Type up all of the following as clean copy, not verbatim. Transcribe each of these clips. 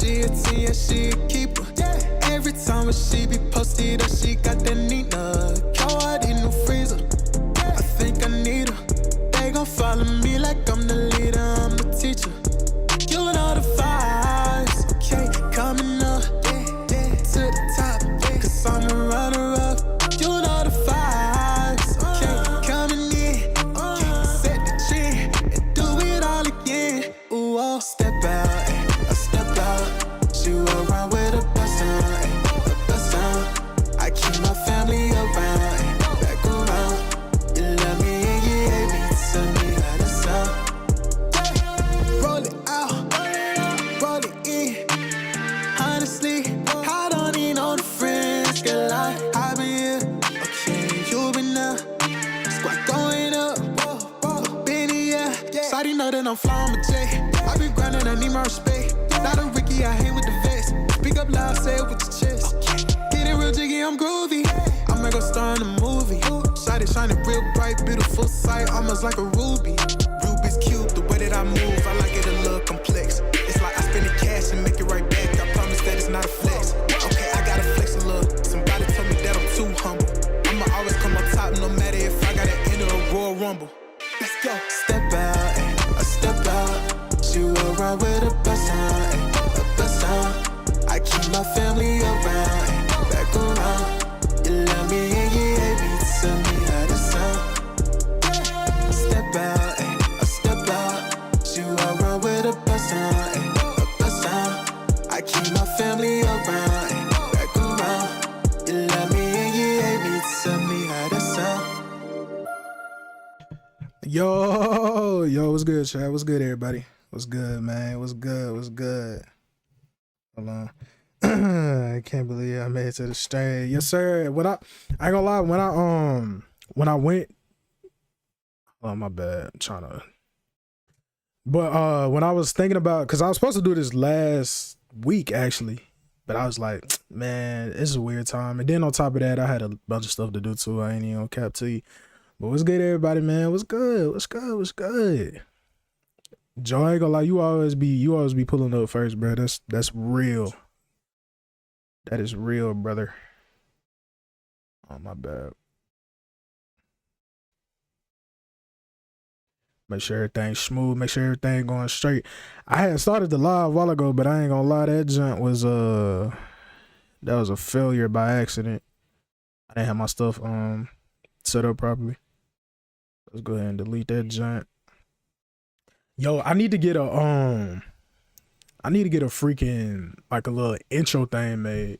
She a 10, yeah, she a keeper. Every time when she be posted up, she got that Nina. Coward in the freezer. I think I need her. They gon' follow me like I'm the leader, I'm the teacher. You know the vibes, okay, coming up to the top, cause I'm a runner-up. You know the vibes, okay, coming in, set the trend, and do it all again. Ooh, oh, step out, I step out. She will run with a bust on, a bust on. I keep my family around, back around. You love me and you hate me, tell me how to sound. Roll it out, roll it in. Honestly, I don't need no friends, girl. I been here, okay, you been there. Squad going up, been here. Shawty know that I'm flying with Jay. I been grinding, I need my respect. Not a Ricky, I hang with the vest. Speak up loud, say it with your chest. Get it real jiggy, I'm groovy. I make a star in a movie. Shawty shining real bright, beautiful sight, almost like a ruby. Ruby's cute, the way that I move, I like it a little complex. It's like I spend the cash and make it right back. I promise that it's not a flex. Okay, I gotta flex a little. Somebody told me that I'm too humble. I'ma always come on top, no matter if I gotta enter a Royal Rumble. Let's go. Step out, I step out. She will run with a bust on, a bust on. I keep my family around, back around. You love me and you hate me, tell me how to sound. Step out, I step out. She will run with a bust on, a bust on. I keep my family around, back around. You love me and you hate me, tell me how to sound. Yo, what's good, chat? What's good, everybody? What's good, man? What's good? Hold on. I can't believe I made it to the stage. Yes, sir. I ain't gonna lie, when I went, oh my bad, I'm trying to. But when I was thinking about, cause I was supposed to do this last week actually, but I was like, man, it's a weird time. And then on top of that, I had a bunch of stuff to do too. I ain't even gonna cap to you. But what's good, everybody, man? What's good? Joe, I ain't gonna lie, you always be pulling up first, bro. That's real. That is real, brother. Oh, my bad. Make sure everything's smooth. Make sure everything going straight. I had started the live a while ago, but I ain't gonna lie, that junk was that was a failure by accident. I didn't have my stuff set up properly. Let's go ahead and delete that junk. Yo, I need to get a freaking, like, a little intro thing made.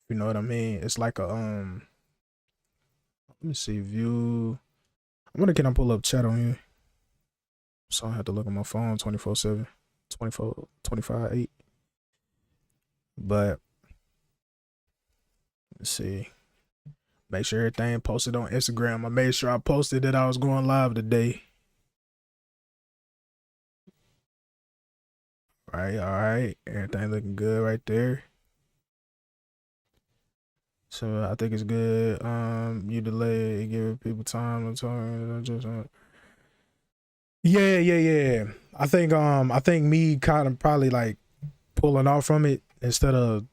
You know what I mean? It's like a let me see, view. I wonder, can I pull up chat on here? So I have to look on my phone 24/7, 25/8. But let's see. Make sure everything posted on Instagram. I made sure I posted that I was going live today. All right. Everything looking good right there. So I think it's good. You delay, give people time to talk. Just yeah. I think me kind of probably like pulling off from it instead of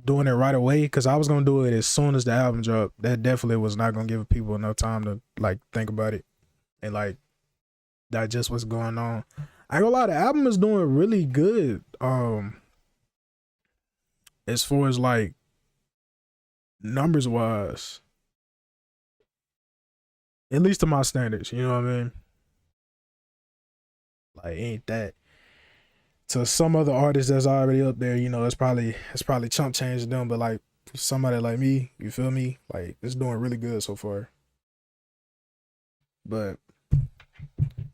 doing it right away, because I was gonna do it as soon as the album dropped. That definitely was not gonna give people enough time to like think about it and like digest what's going on. I ain't gonna lie, the album is doing really good. As far as like numbers wise, at least to my standards, you know what I mean? Like, ain't that to some other artists that's already up there, you know, it's probably chump change to them, but like somebody like me, you feel me? Like, it's doing really good so far. But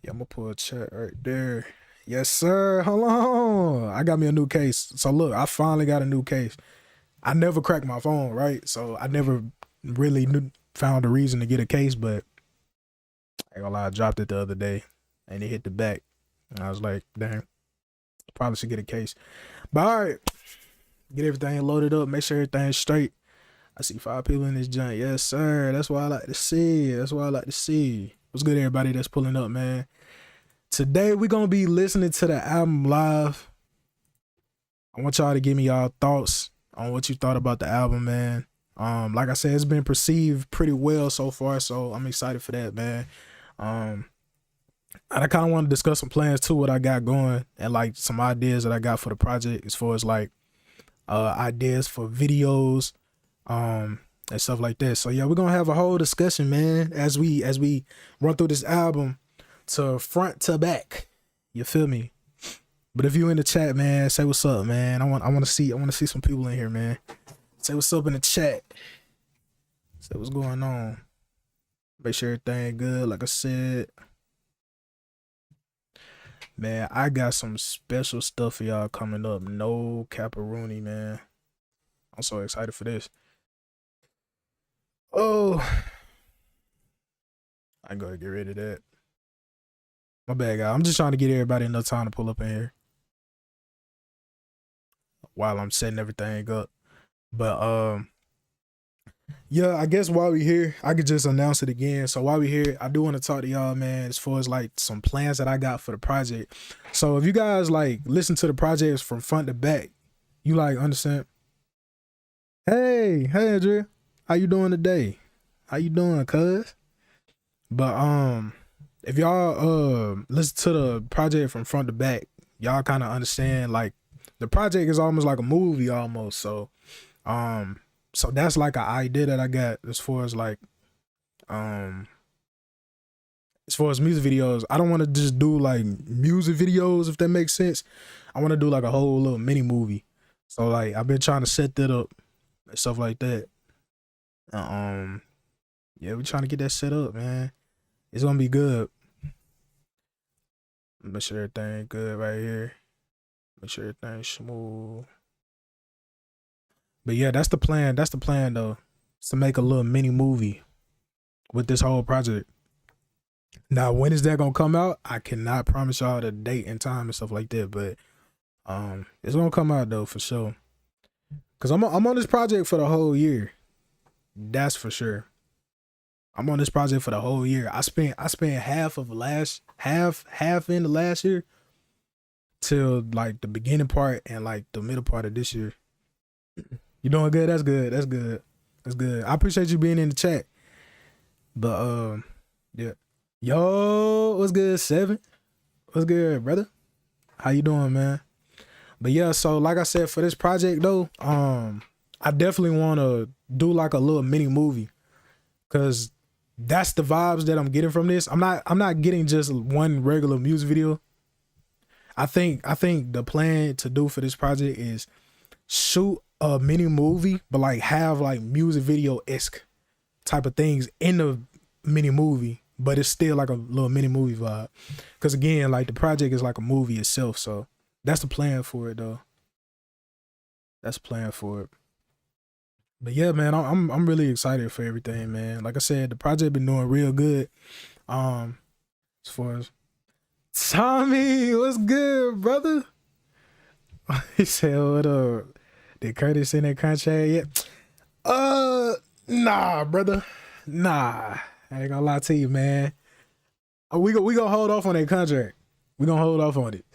yeah, I'm gonna pull a chat right there. Yes, sir. Hold on. I got me a new case. So look, I finally got a new case. I never cracked my phone, right? So I never really found a reason to get a case, but I ain't gonna lie, I dropped it the other day and it hit the back. And I was like, dang, probably should get a case. But all right, get everything loaded up, make sure everything's straight. I see 5 people in this joint. Yes, sir. That's what I like to see. What's good, everybody that's pulling up, man? Today we're gonna be listening to the album live. I want y'all to give me y'all thoughts on what you thought about the album, man. Like I said, it's been perceived pretty well so far, so I'm excited for that, man. And I kind of want to discuss some plans too, what I got going, and like some ideas that I got for the project as far as like ideas for videos, and stuff like that. So yeah, we're gonna have a whole discussion, man, as we run through this album to front to back. You feel me? But if you in the chat, man, say what's up, man. I want to see some people in here, man. Say what's up in the chat. Say what's going on. Make sure everything good, like I said. Man, I got some special stuff for y'all coming up. No caparoonie, man. I'm so excited for this. Oh, I gotta get rid of that. My bad, guy. I'm just trying to get everybody enough time to pull up in here while I'm setting everything up. But yeah, I guess while we here, I could just announce it again. So while we here, I do want to talk to y'all, man, as far as like some plans that I got for the project. So if you guys like listen to the projects from front to back, you like understand. Hey, Andrea, how you doing today? How you doing, cuz? But if y'all listen to the project from front to back, y'all kind of understand like the project is almost like a movie almost. So so that's like an idea that I got as far as like as far as music videos. I don't want to just do like music videos, if that makes sense. I want to do like a whole little mini movie. So like I've been trying to set that up and stuff like that. Yeah, we're trying to get that set up, man. It's gonna be good. Make sure everything good right here. Make sure everything's smooth. But yeah, that's the plan. That's the plan though. It's to make a little mini movie with this whole project. Now, when is that gonna come out? I cannot promise y'all the date and time and stuff like that, but it's gonna come out though for sure. Cause I'm on this project for the whole year. That's for sure. I'm on this project for the whole year. I spent half in the last year till like the beginning part and like the middle part of this year. You doing good? That's good. That's good. That's good. I appreciate you being in the chat. But yeah. Yo, what's good, 7? What's good, brother? How you doing, man? But yeah, so like I said, for this project though, I definitely want to do like a little mini movie, cause that's the vibes that I'm getting from this. I'm not getting just one regular music video. I think the plan to do for this project is shoot a mini movie, but like have like music video-esque type of things in the mini movie, but it's still like a little mini movie vibe. Cause again, like the project is like a movie itself. So that's the plan for it though. That's the plan for it. But yeah, man, I'm really excited for everything, man. Like I said, the project been doing real good. As far as Tommy, what's good, brother? He said, "What up? Did Curtis in that contract yet?" Nah, brother. Nah, I ain't gonna lie to you, man. We gonna hold off on that contract. We gonna hold off on it.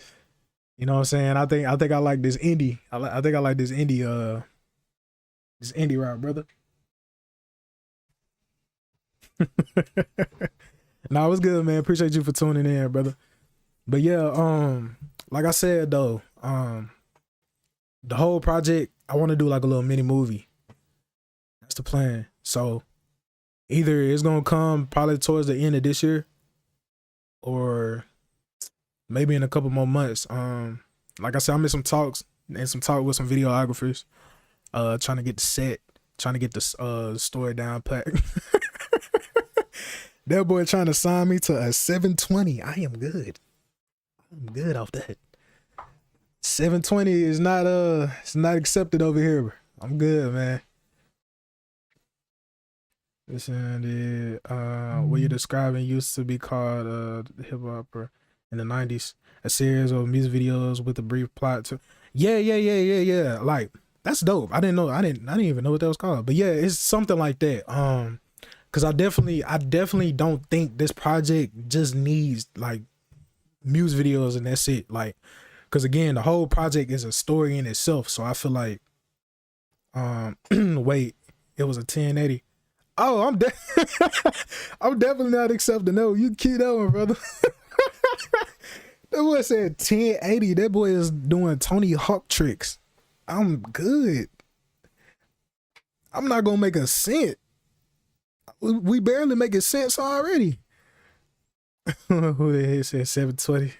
You know what I'm saying? I think I like this indie. I think I like this indie route, brother. Nah, it was good, man. Appreciate you for tuning in, brother. But yeah, like I said though, the whole project, I want to do like a little mini movie. That's the plan. So either it's gonna come probably towards the end of this year, or maybe in a couple more months. Like I said, I'm in some talks with some videographers, trying to get the set, trying to get the story down pat. That boy trying to sign me to a 720. I am good. I'm good off that. 720 is not it's not accepted over here. I'm good, man. Listen, what you're describing used to be called hip hop in the 90s, a series of music videos with a brief plot to yeah. Like that's dope. I didn't even know what that was called. But yeah, it's something like that. Cause I definitely don't think this project just needs like music videos and that's it. Like, because again, the whole project is a story in itself. So I feel like, wait, it was a 1080. Oh, I'm definitely not accepting. No, you keep that one, brother. That boy said 1080. That boy is doing Tony Hawk tricks. I'm good. I'm not gonna make a cent. We barely making sense already. Who the hell said 720?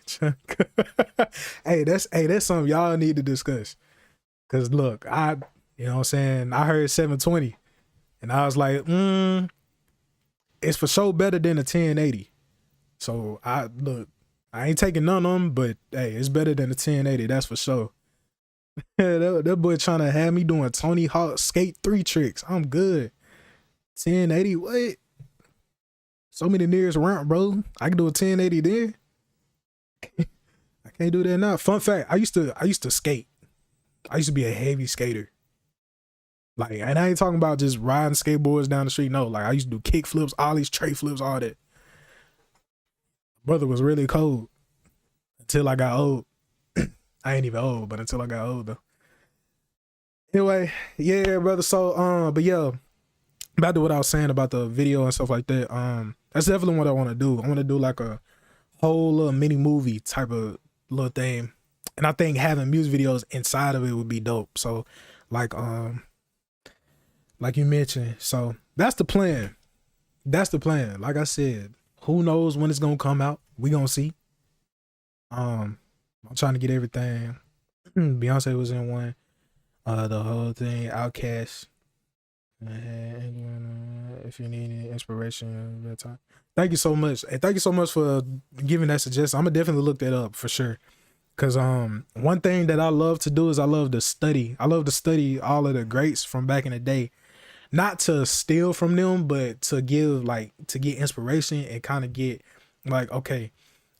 Hey, that's something y'all need to discuss. Cause look, you know what I'm saying, I heard 720 and I was like, it's for sure better than a 1080. So I ain't taking none of them, but hey, it's better than a 1080, that's for sure. that boy trying to have me doing Tony Hawk Skate 3 tricks. I'm good. 1080, what? So many nearest round, bro. I can do a 1080 then. I can't do that now. Fun fact, I used to skate. I used to be a heavy skater. Like, and I ain't talking about just riding skateboards down the street. No, like I used to do kick flips, ollies, tray flips, all that. Brother was really cold until I got old. I ain't even old, but until I got old though. Anyway, yeah, brother. So, but yeah, back to what I was saying about the video and stuff like that. That's definitely what I want to do. I want to do like a whole little mini movie type of little thing. And I think having music videos inside of it would be dope. So like you mentioned, so that's the plan. That's the plan. Like I said, who knows when it's gonna come out? We gonna see. I'm trying to get everything. Beyonce was in one. The whole thing, Outkast. If you need any inspiration, that time. Thank you so much. And thank you so much for giving that suggestion. I'm gonna definitely look that up for sure. Cause one thing that I love to do is I love to study. I love to study all of the greats from back in the day. Not to steal from them, but to get inspiration and kind of get like, okay,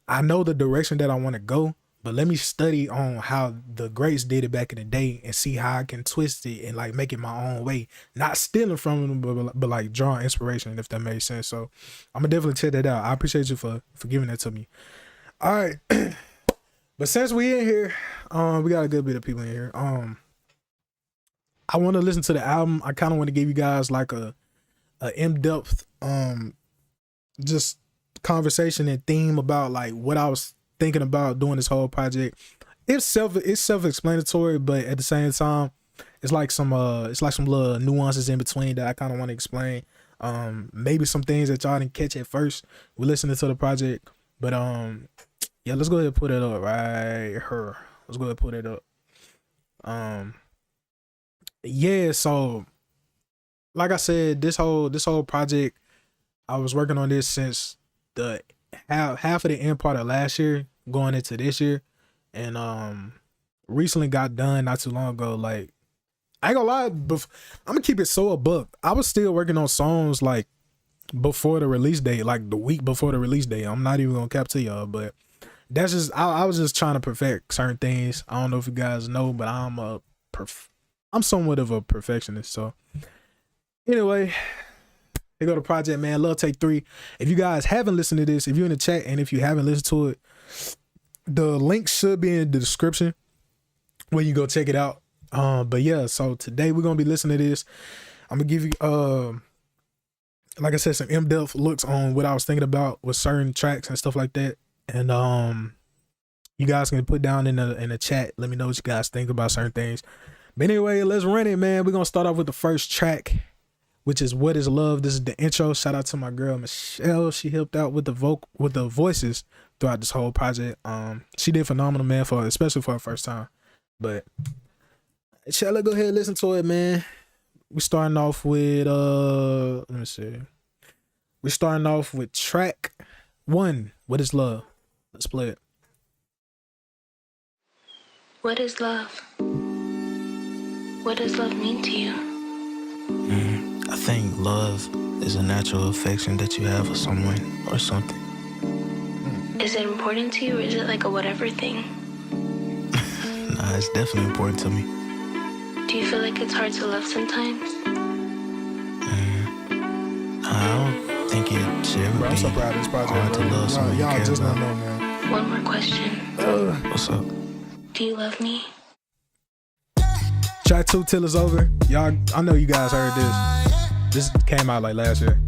I know the direction that I want to go, but let me study on how the greats did it back in the day and see how I can twist it and like make it my own way. Not stealing from them, but like drawing inspiration, if that makes sense. So I'm gonna definitely check that out. I appreciate you for giving that to me. All right. But since we in here, we got a good bit of people in here. I want to listen to the album. I kind of want to give you guys like a in-depth just conversation and theme about like what I was thinking about doing this whole project. It's self-explanatory, but at the same time, it's like some little nuances in between that I kind of want to explain. Maybe some things that y'all didn't catch at first. We're listening to the project, but yeah, let's go ahead and put it up right here. Let's go ahead and put it up. Yeah, so like I said, this whole project, I was working on this since the half of the end part of last year going into this year, and recently got done not too long ago. Like, I ain't gonna lie, I'm gonna keep it so a buck. I was still working on songs like before the release date, like the week before the release date. I'm not even gonna cap to y'all, but that's just I was just trying to perfect certain things. I don't know if you guys know, but I'm somewhat of a perfectionist. So anyway, here go the project, man. Love Take 3. If you guys haven't listened to this, if you're in the chat and if you haven't listened to it, the link should be in the description where you go check it out. But yeah, so today we're gonna be listening to this. I'm gonna give you like I said, some in-depth looks on what I was thinking about with certain tracks and stuff like that. And you guys can put down in the chat, let me know what you guys think about certain things. But anyway, let's run it, man. We're gonna start off with the first track, which is What Is Love. This is the intro. Shout out to my girl Michelle. She helped out with the voices throughout this whole project. She did phenomenal, man, especially for her first time. But shall I go ahead and listen to it, man? We're starting off with let me see. We're starting off with track 1, What Is Love. Let's play it. What is love? What does love mean to you? I think love is a natural affection that you have for someone or something. Is it important to you, or is it like a whatever thing? Nah, it's definitely important to me. Do you feel like it's hard to love sometimes? I don't think it should Bro, I'm be so proud of this project, hard bro. to love someone you Y'all care just about. don't know, man. One more question. What's up? Do you love me? Track 2 till it's over. Y'all, I know you guys heard this. This came out like last year.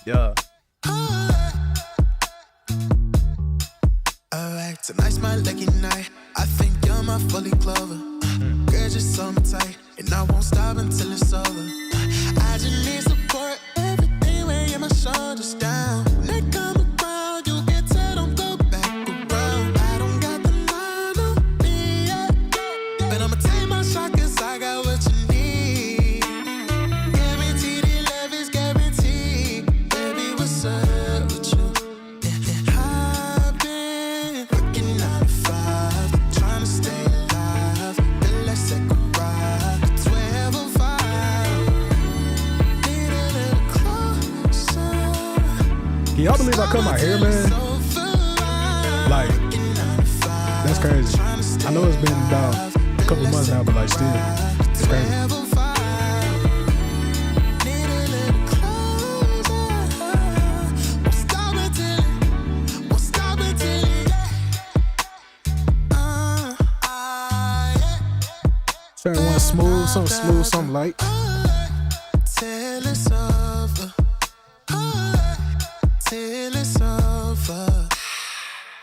Yeah. Alright, tonight's my lucky night. I think you're my fully clover. Girl, just so tight, and I won't stop until it's over. I just need support, everything when you're my shoulders down. When they come around, you can tell them go back around. I don't got the mind on me yet, but I'ma take my shot 'cause I got what you need. Guaranteed the love is guaranteed. Baby, what's up with you? I've been working 9 to 5, trying to stay alive. Feel like second ride, 12 or 5. Need a little closer. Can y'all believe I cut my hair, man? Like, that's crazy. I know it's been about a couple months now, but like still, it's crazy. Certain one smooth, something light. Till it's over. Till it's over.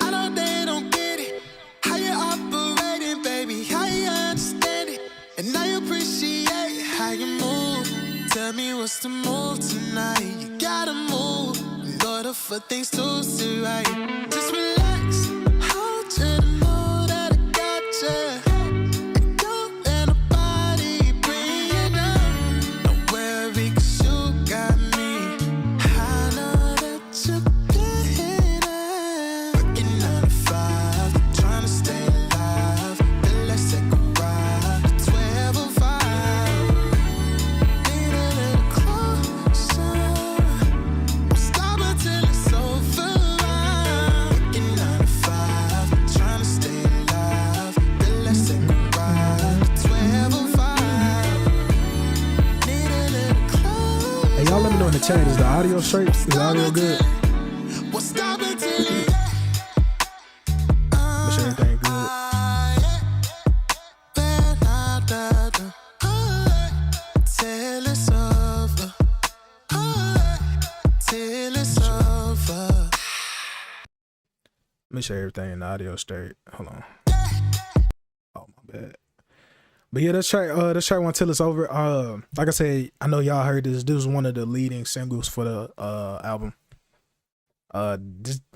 I know they don't get it. How you operating, baby? How you understand it? And I appreciate how you move. Tell me what's the move tonight? You gotta move in order for things to sit right. Just relax. Hold you to know that I got you. Y'all let me know in the chat, is the audio straight? Is the audio good? Make sure everything good. Till it's over. Till it's over. Make sure everything in the audio straight. Hold on. Oh, my bad. But yeah, this track one till it's over. Like I said, I know y'all heard this. This was one of the leading singles for the album. I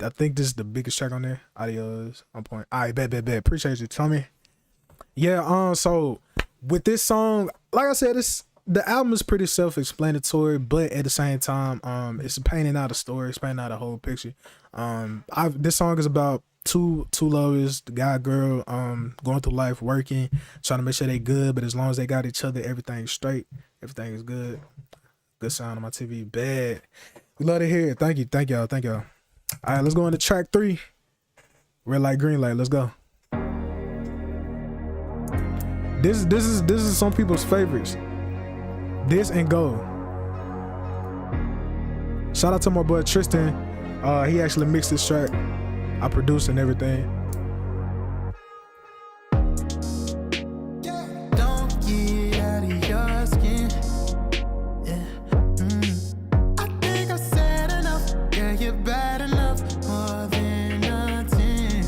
think this is the biggest track on there. Audio is on point. All right, bet. Appreciate you, Tommy. Yeah. So with this song, like I said, the album is pretty self-explanatory, but at the same time, it's painting out a story. It's painting out a whole picture. This song is about two lovers, the guy, girl, going through life, working, trying to make sure they good, but as long as they got each other, everything's straight, everything is good. Good sound on my TV. Bad. We love to hear it. Thank y'all. All right, let's go into track 3. Red light, green light. Let's go. This is some people's favorites. This and Go. Shout out to my boy Tristan. He actually mixed this track. I produce and everything. Don't get out of your skin. I think I said enough. Yeah, you're bad enough. More than a 10.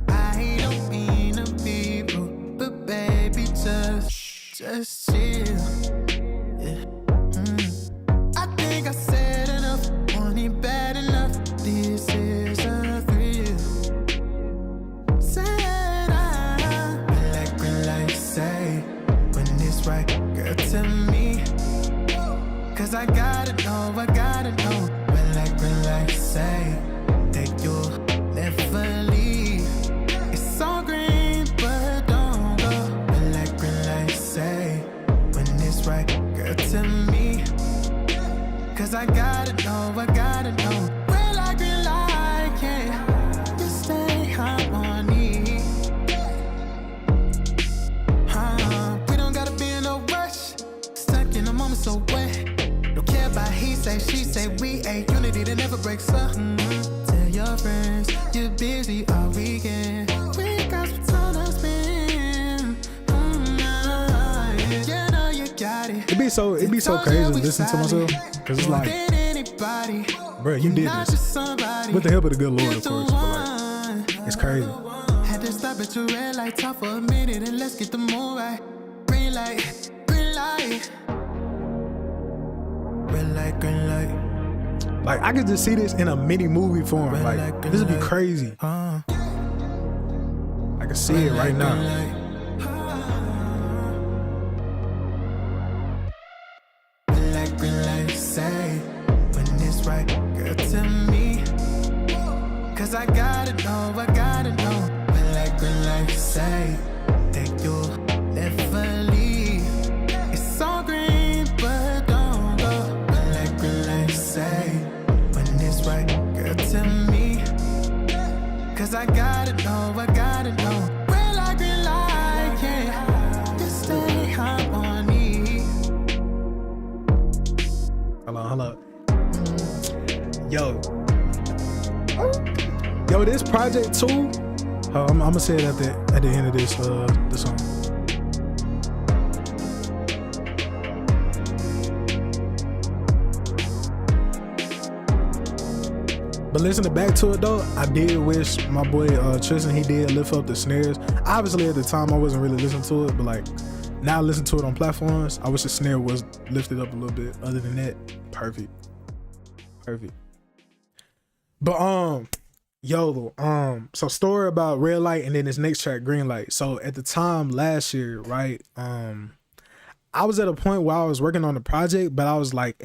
I don't mean to be rude, but baby, just chill. I think I said enough. Want it bad enough. This is a thrill. Said I like when life say when it's right, girl, to me. 'Cause I gotta know when life say that you'll never leave. It's all green, but don't go. When life say when it's right, girl, to me. 'Cause I gotta know. Red light, green light, yeah. You stay harmony. We don't gotta be in no rush. Stuck in a moment so wet. Don't care about he say, She say we a unity that never breaks up. Tell your friends you're busy all weekend. We got some time to spend. You know you got it. It be so crazy to listen to myself, cause it's like, bro, you did this with the help of the good Lord, of course. But like, it's crazy. Had to stop at your red light, talk for a minute, and let's get the move right. Green light, green light. Red light, green light. Like, I could just see this in a mini movie form. Like, this would be crazy. I can see it right now. Red light, green light, say when it's right, girl, to me. Cause I gotta know. Red light, green light, say that you'll never leave. It's all green, but don't go. Red light, green light, say when it's right, girl, to me. Cause I gotta know. Red light, green light, yeah. Just stay harmony. Hold on. Yo, this project too. I'm gonna say it at the end of this song. But listening back to it though, I did wish my boy Tristan, he did lift up the snares. Obviously at the time I wasn't really listening to it, but like now listen to it on platforms, I wish the snare was lifted up a little bit. Other than that, perfect. But so story about red light and then this next track, green light. So at the time last year, right, I was at a point where I was working on the project, but I was like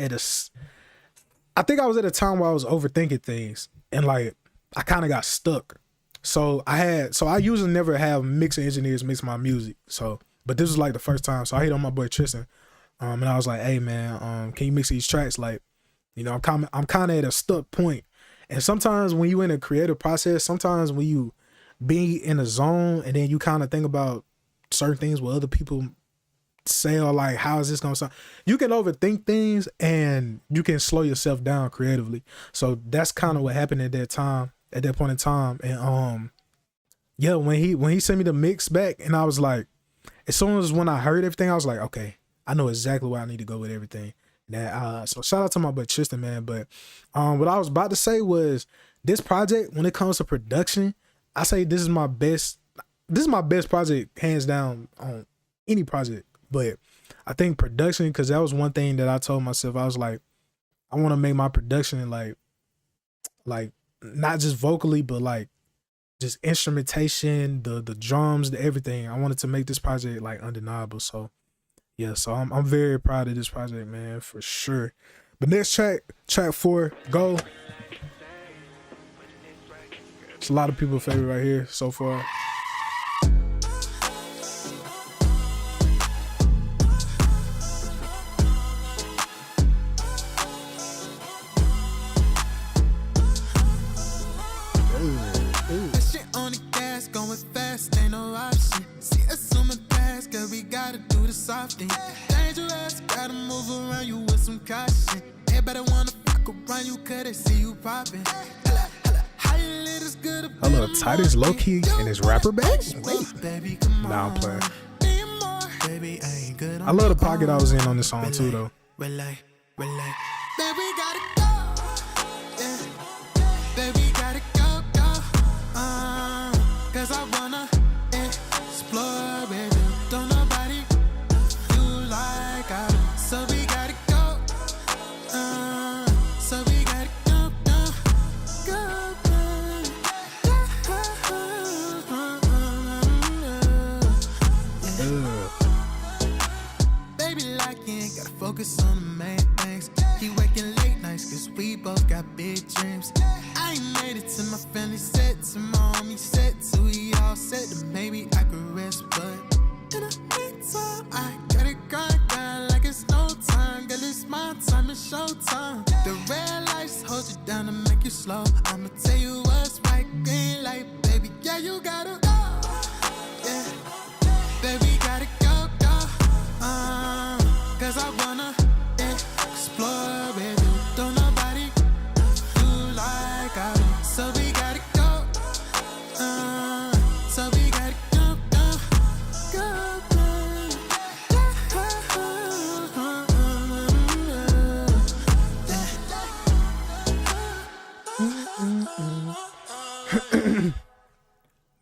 I think I was at a time where I was overthinking things and like I kind of got stuck. So I usually never have mixing engineers mix my music. But this was like the first time. So I hit on my boy Tristan. And I was like, hey man, can you mix these tracks? Like, you know, I'm kind of at a stuck point. And sometimes when you in a creative process, sometimes when you be in a zone and then you kind of think about certain things what other people say or like, how is this gonna sound? You can overthink things and you can slow yourself down creatively. So that's kind of what happened at that point in time. And yeah, when he sent me the mix back, and I was like, as soon as when I heard everything, I was like, okay, I know exactly where I need to go with everything. So shout out to my boy Tristan, man. But what I was about to say was this project, when it comes to production, I say this is my best project hands down on any project. But I think production, because that was one thing that I told myself, I was like, I want to make my production like not just vocally, but like just instrumentation, the drums, the everything. I wanted to make this project like undeniable. So yeah, so I'm very proud of this project, man, for sure. But next track 4, Go. It's a lot of people's favorite right here so far. That shit on the gas, going fast, ain't no option. See us on my gas, girl, we gotta do the soft thing. Dangerous, gotta move around you with some caution. Everybody wanna fuck around you, cause they see you popping. I love Titus low-key in his rapper bag. Nah, I'm playing. I love the pocket I was in on this song too, though. Baby, gotta go. Yeah. Baby, gotta go. Cause I wanna explore with you. Don't nobody do like I do. So we gotta go. So we gotta go. Baby, like you ain't gotta focus on the main things. Keep waking late nights, cause we both got big dreams. I ain't made it to my family set, to my homie set, so we all set that maybe I could rest, but in the meantime, I gotta grind like it's no time. Girl, it's my time, it's showtime. The red lights hold you down to make you slow. I'ma tell you what's right, green light, baby, yeah, you gotta go. Yeah, baby, gotta go. Cause I wanna explore with you. Don't know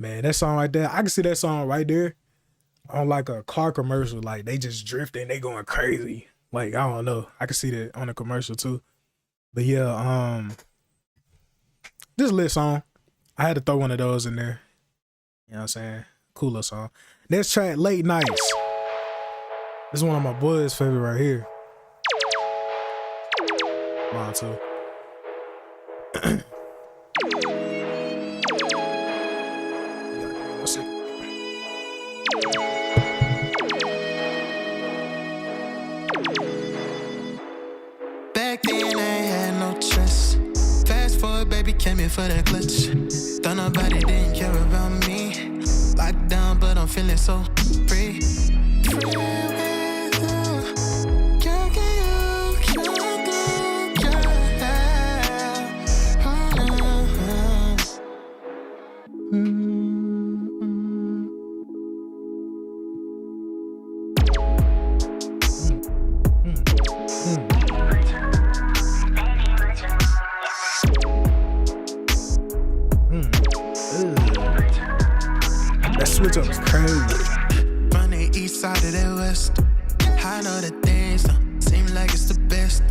Man, that song right there, I can see that song right there on like a car commercial. Like they just drifting, they going crazy. Like, I don't know. I can see that on a commercial too. But yeah, this lit song. I had to throw one of those in there. You know what I'm saying? Cooler song. Next track, Late Nights. This is one of my boys' favorite right here. Mine too. Back then I ain't had no trust. Fast forward, baby, came in for that clutch. Thought nobody didn't care about me. Locked down, but I'm feeling so free. Free with you. Can't get you, can't do, That switch up is crazy. From the east side to the west, I know that things don't seem like it's the best.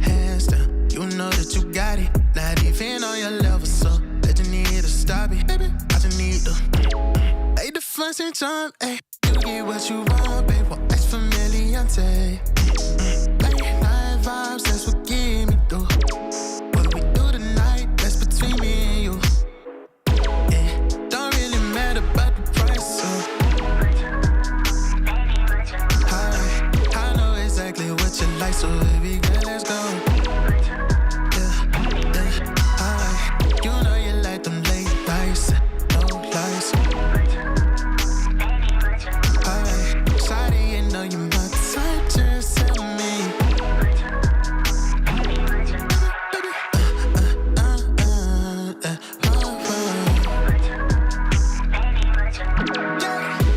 Hands down, you know that you got it. Not even on your level, so that you need to stop it. I just need to make the first and jump, ayy. You get what you want, babe. Well, ex familiante. Late night vibes, that's what get me through. What we do tonight, that's between me and you. Yeah, don't really matter about the price, so I know exactly what you like, so baby girl, let's go. Yeah, alright. You know you like them late nights, no lights. Alright, sorry, you know you my type, just tell me.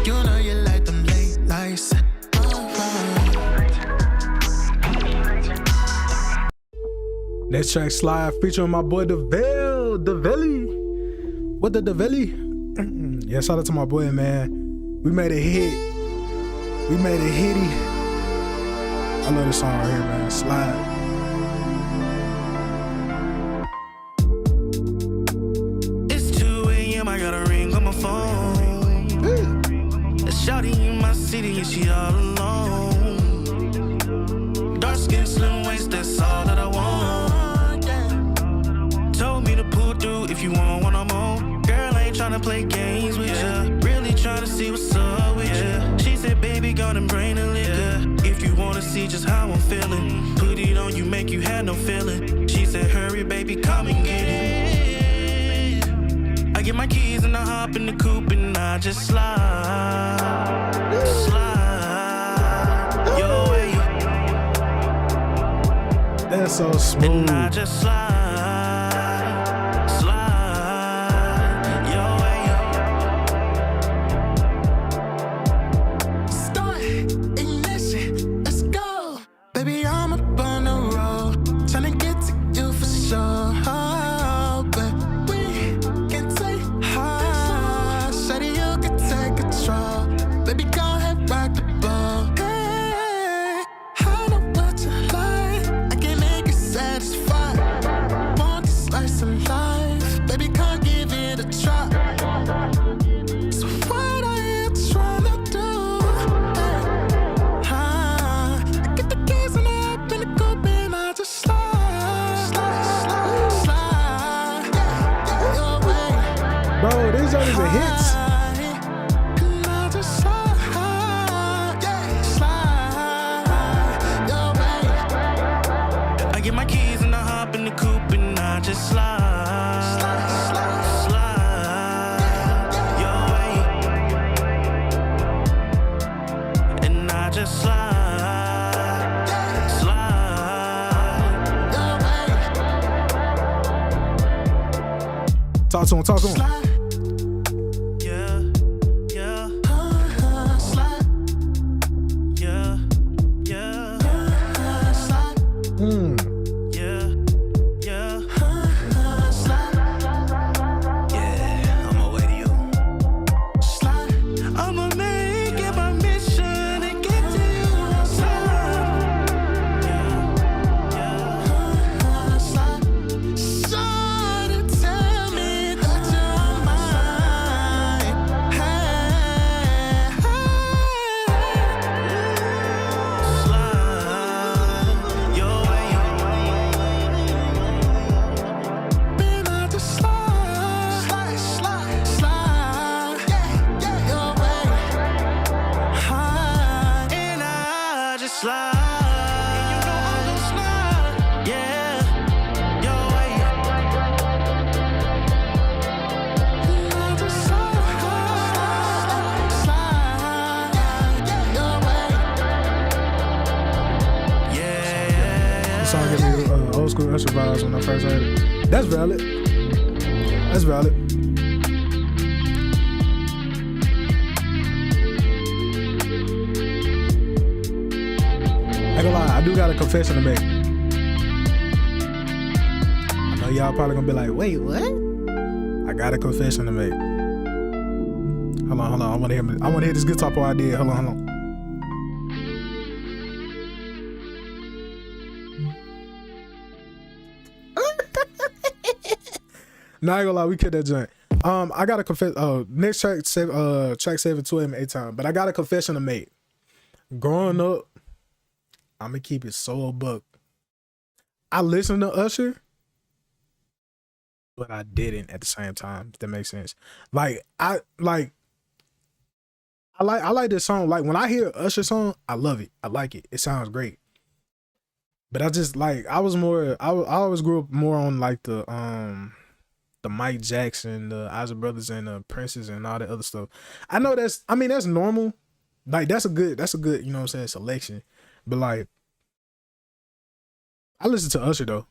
You know you like them late nights. Next track, Slide, featuring my boy DeVelly. What the DeVelly? Yeah, shout out to my boy, man. We made a hit. We made a hitty. I love this song right here, man. Slide. It's 2 a.m. I got a ring on my phone. It's shawty in my city and she all alone. Dark skin, slim waist, that's all that I want. Told me to pull through if you want one or more. Girl, I ain't tryna play games with ya. Really tryna see what's up with ya. She said, baby, go and bring the liquor. If you wanna see just how I'm feeling, put it on you, make you have no feeling. She said, hurry, baby, come and get it. I get my keys and I hop in the coupe and I just slide your way. That's so smooth. And I just slide your way. Start ignition, let's go. Baby, I'm up on the road, tryna get to you for sure. But we can take high, shawty, you can take control. Baby, go ahead, rock the boat. Hey, I know what you like, I can make you satisfied. Want this slice of life, baby, come give it a try. So what are you tryna do? Hey, I get the keys and I hop in the coupe and I just slide your way. Bro, these are the hits. And I just slide your way. I get my keys and I hop in the coupe and I just slide your way. And I just slide your way. Talk to him, talk to him. Slide, yeah, slide, yeah. slide, Mm. Yeah. some Usher vibes when I first heard it. That's valid. That's valid. Ain't gonna lie, I do got a confession to make. I know y'all probably gonna be like, wait, what? I got a confession to make. Hold on. I wanna hear this guitar part I did. Hold on. Nah, I ain't gonna lie, we killed that joint. I got a confess. Next track 7, 2 a.m. 8 time. But I got a confession to make. Growing up, I'm gonna keep it so a buck. I listened to Usher, but I didn't at the same time. If that makes sense. Like I like this song. Like when I hear an Usher song, I love it. I like it. It sounds great. But I just like I always grew up more on like the Mike Jackson, the Isaac Brothers, and the Princes, and all that other stuff. I know that's normal. Like that's a good, you know what I'm saying, selection. But like, I listened to Usher though,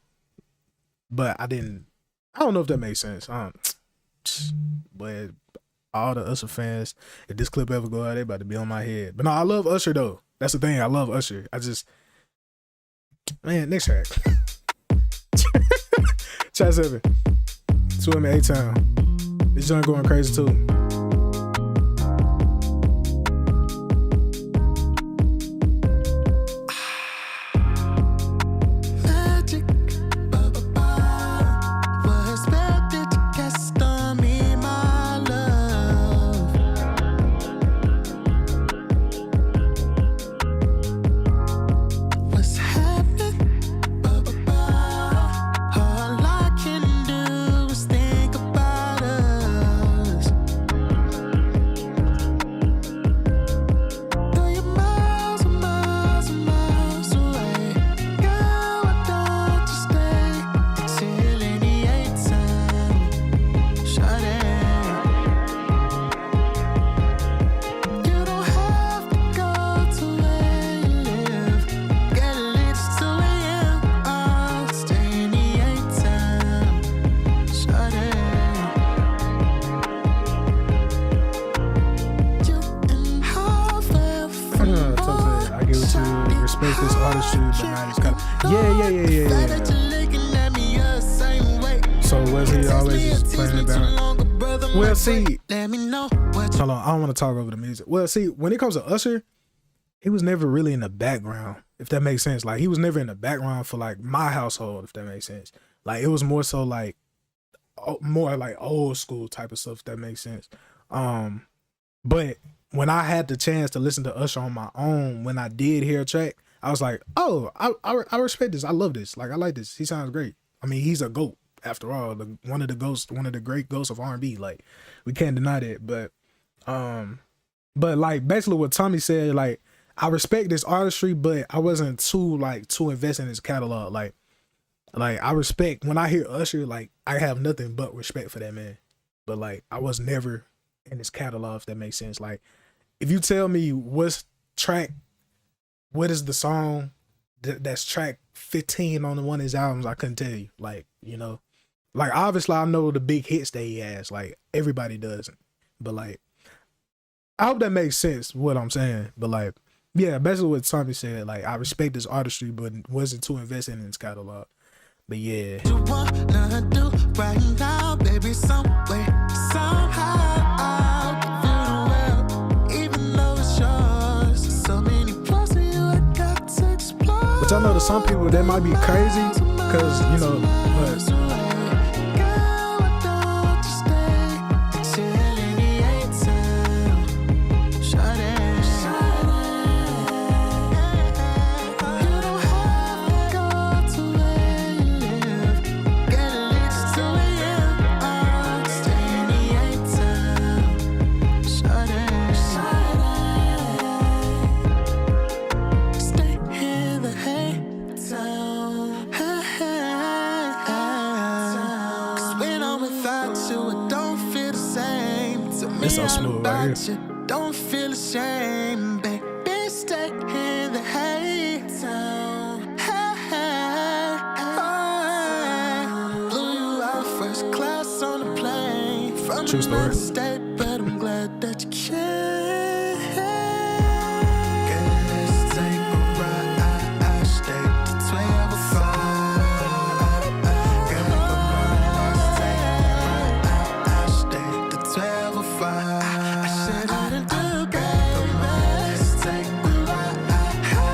but I don't know if that makes sense. But all the Usher fans, if this clip ever go out, they about to be on my head. But no, I love Usher though. That's the thing. I love Usher. Next track. Track 7. 2 a.m. 8 time. This joint going crazy too. Magic, what spell did you cast on me, my love? What's happening? All I can do is think about us. Though you're miles and miles and miles away, girl, why don't you stay till any 8 time? Shawty, you don't have to go to where you live. Get a little to where you are. Stay any 8 time. Shawty, you and I fell from I give it to you. Respect this artistry, but not it's kind of yeah. looking at me the same way. So was he always just playing it down? Well, see, Let me know what you hold on. I don't want to talk over the music. Well, see, when it comes to Usher, he was never really in the background, if that makes sense. Like he was never in the background for like my household, if that makes sense. Like it was more so like more like old school type of stuff, if that makes sense. But when I had the chance to listen to Usher on my own, when I did hear a track, I was like, oh, I respect this. I love this. Like I like this. He sounds great. I mean, he's a GOAT after all. One of the great ghosts of R&B. Like we can't deny that. But like basically what Tommy said, like I respect this artistry, but I wasn't too invested in his catalog. Like I respect when I hear Usher, like I have nothing but respect for that man. But like I was never in his catalog, if that makes sense. Like if you tell me what is the song that's track 15 on one of his albums, I couldn't tell you. Like, you know, like obviously I know the big hits that he has, like everybody does. But like, I hope that makes sense what I'm saying. But like, yeah, basically what Tommy said, like I respect his artistry, but wasn't too invested in his catalog. But yeah. wanna do right now, baby, some way, somehow. I'll give you the world, even though it's yours. So many parts of you I got to explore. But I know to some people that might be crazy, cause you know, but Girl, why don't you stay till any 8 time? Shawty, you don't have to go to where you live. Get a little to where you are. Stay any 8 time. Shawty, stay in the hate town. Cause when I'm without you, it don't feel the same. To me, It's so smooth right about here. you, don't feel ashamed, baby. Stay in the hate town. True story. State, but I'm glad that you can. Let's take a ride. Stay to 12 or 5. Girl, come on, let's take a ride. Stay to 12 or 5. I said I didn't do it, baby. Let's take a ride.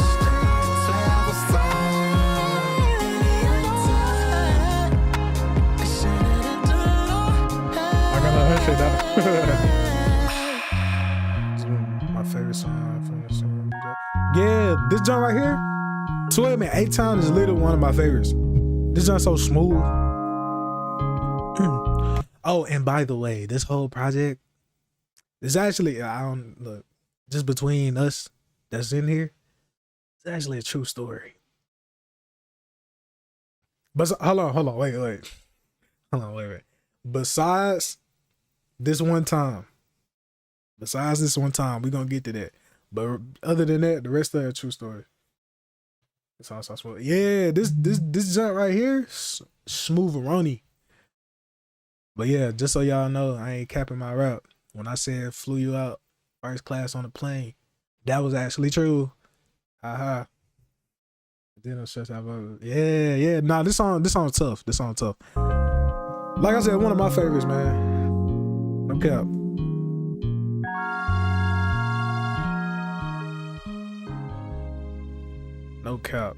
Stay to 12 or 5. I said I didn't do it. I got her shit down. My favorite song from the song. Yeah, this joint right here, 12 and 8 times is literally one of my favorites. This joint's so smooth. Oh, and by the way, this whole project is actually, I don't look, just between us that's in here, it's actually a true story. But hold on, wait. Hold on, wait. Besides this one time, we're gonna get to that. But other than that, the rest of it, true story. It's all so smooth. Yeah, this jump right here, smooth-a-roni. But yeah, just so y'all know, I ain't capping my rap. When I said flew you out first class on the plane, that was actually true. Haha. Then I'm stressed out about it. Yeah. Nah, this song tough. Like I said, one of my favorites, man. No cap. No cap.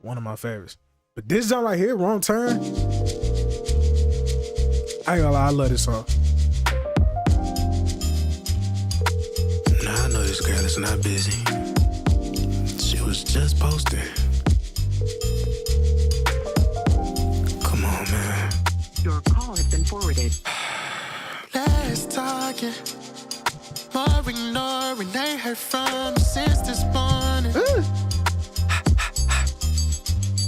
One of my favorites. But this song right here, Wrong Turn. I ain't gonna lie, I love this song. Now I know this girl is not busy. She was just posting. Come on, man. Your call has been forwarded. Last talking, more ignoring. Ain't heard from you since this morning.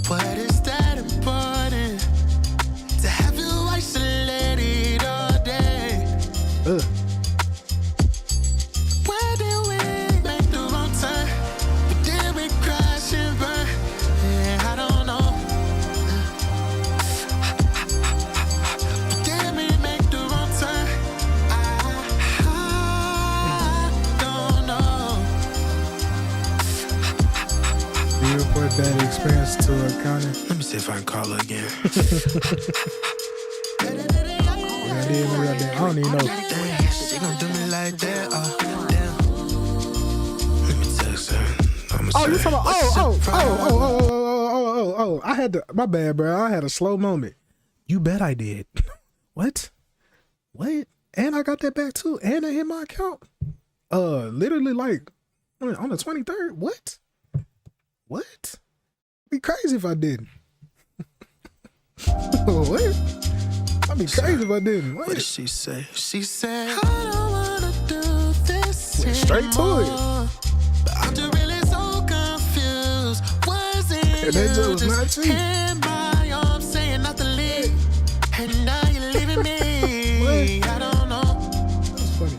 What is that important? To have you isolated all day. Where did we make the wrong turn? But did we crash and burn? Yeah, I don't know. But did we make the wrong turn? I don't know. Do you report that experience to a county? Let me see if I can call her again. I don't even know. Damn, she gon' do me like that. Damn. Let me text her. Oh, you talking about? Oh! I had to. My bad, bro. I had a slow moment. You bet I did. What? And I got that back too. And it hit my account. Literally like on the 23rd. What? Be crazy if I didn't. What? I'd be crazy if I didn't. What did she say? She said, I don't wanna do this Went straight to it. anymore. But I'm just really so confused. Was it And that just was you not just cheap. in my arms saying not to leave? And now you're leaving me. I don't know. That's funny.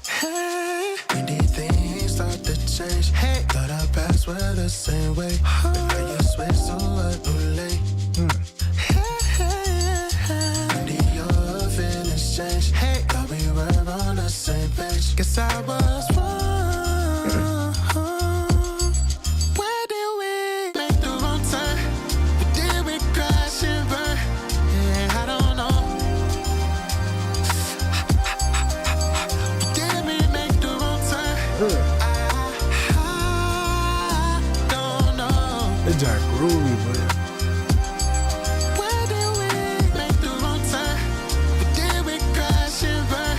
Hey, when did things start to change? Hey, thought our paths were the same way. But now you switch to a new lane. When did your feelings change? Hey, thought we were on the same page. Guess I was wrong. Where did we make the wrong turn? But did we crash and burn? Yeah, I don't know. But did we make the wrong turn? I don't know. It's just groovy, but Where did we make the wrong turn? But did we crash and burn?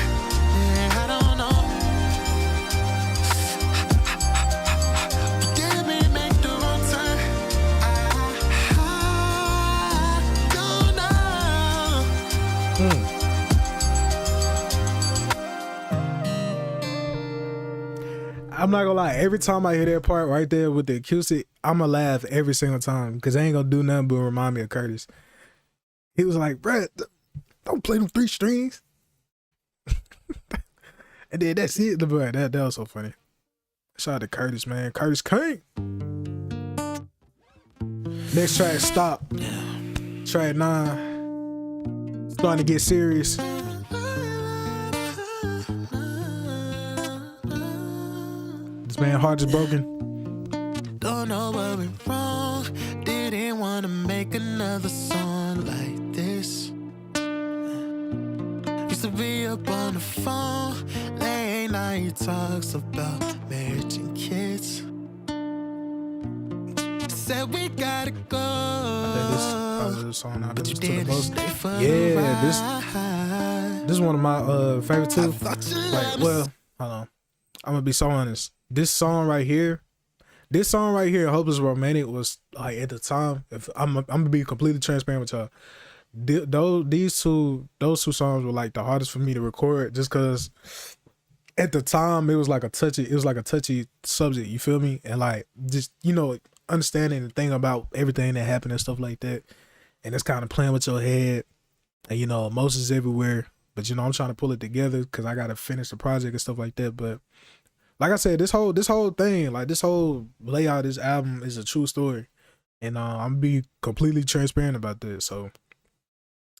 Yeah, I don't know. But did we make the wrong turn? I don't know. I'm not gonna lie. Every time I hear that part right there with the acoustic, I'ma laugh every single time because they ain't gonna do nothing but remind me of Curtis. He was like, "Bruh, don't play them 3 strings." And then that's it. But that was so funny. Shout out to Curtis, man. Curtis King. Next track, Stop. Track 9. Starting to get serious. This man's heart is broken. Don't know what went wrong. Didn't wanna make another song like this. Used to be up on the phone, late night talks about marriage and kids. Said we gotta go. This song I listened to the most. Yeah, this is one of my favorite too. Like, well, hold on. I'm gonna be so honest. This song right here, Hopeless Romantic, was like at the time. If I'm gonna be completely transparent with y'all, those two songs were like the hardest for me to record, just cause at the time it was like a touchy subject. You feel me? And like just understanding and thinking about everything that happened and stuff like that, and it's kind of playing with your head, and emotions everywhere. But I'm trying to pull it together because I gotta finish the project and stuff like that. But like I said, this whole thing, like this whole layout of this album is a true story. And I'm gonna be completely transparent about this. So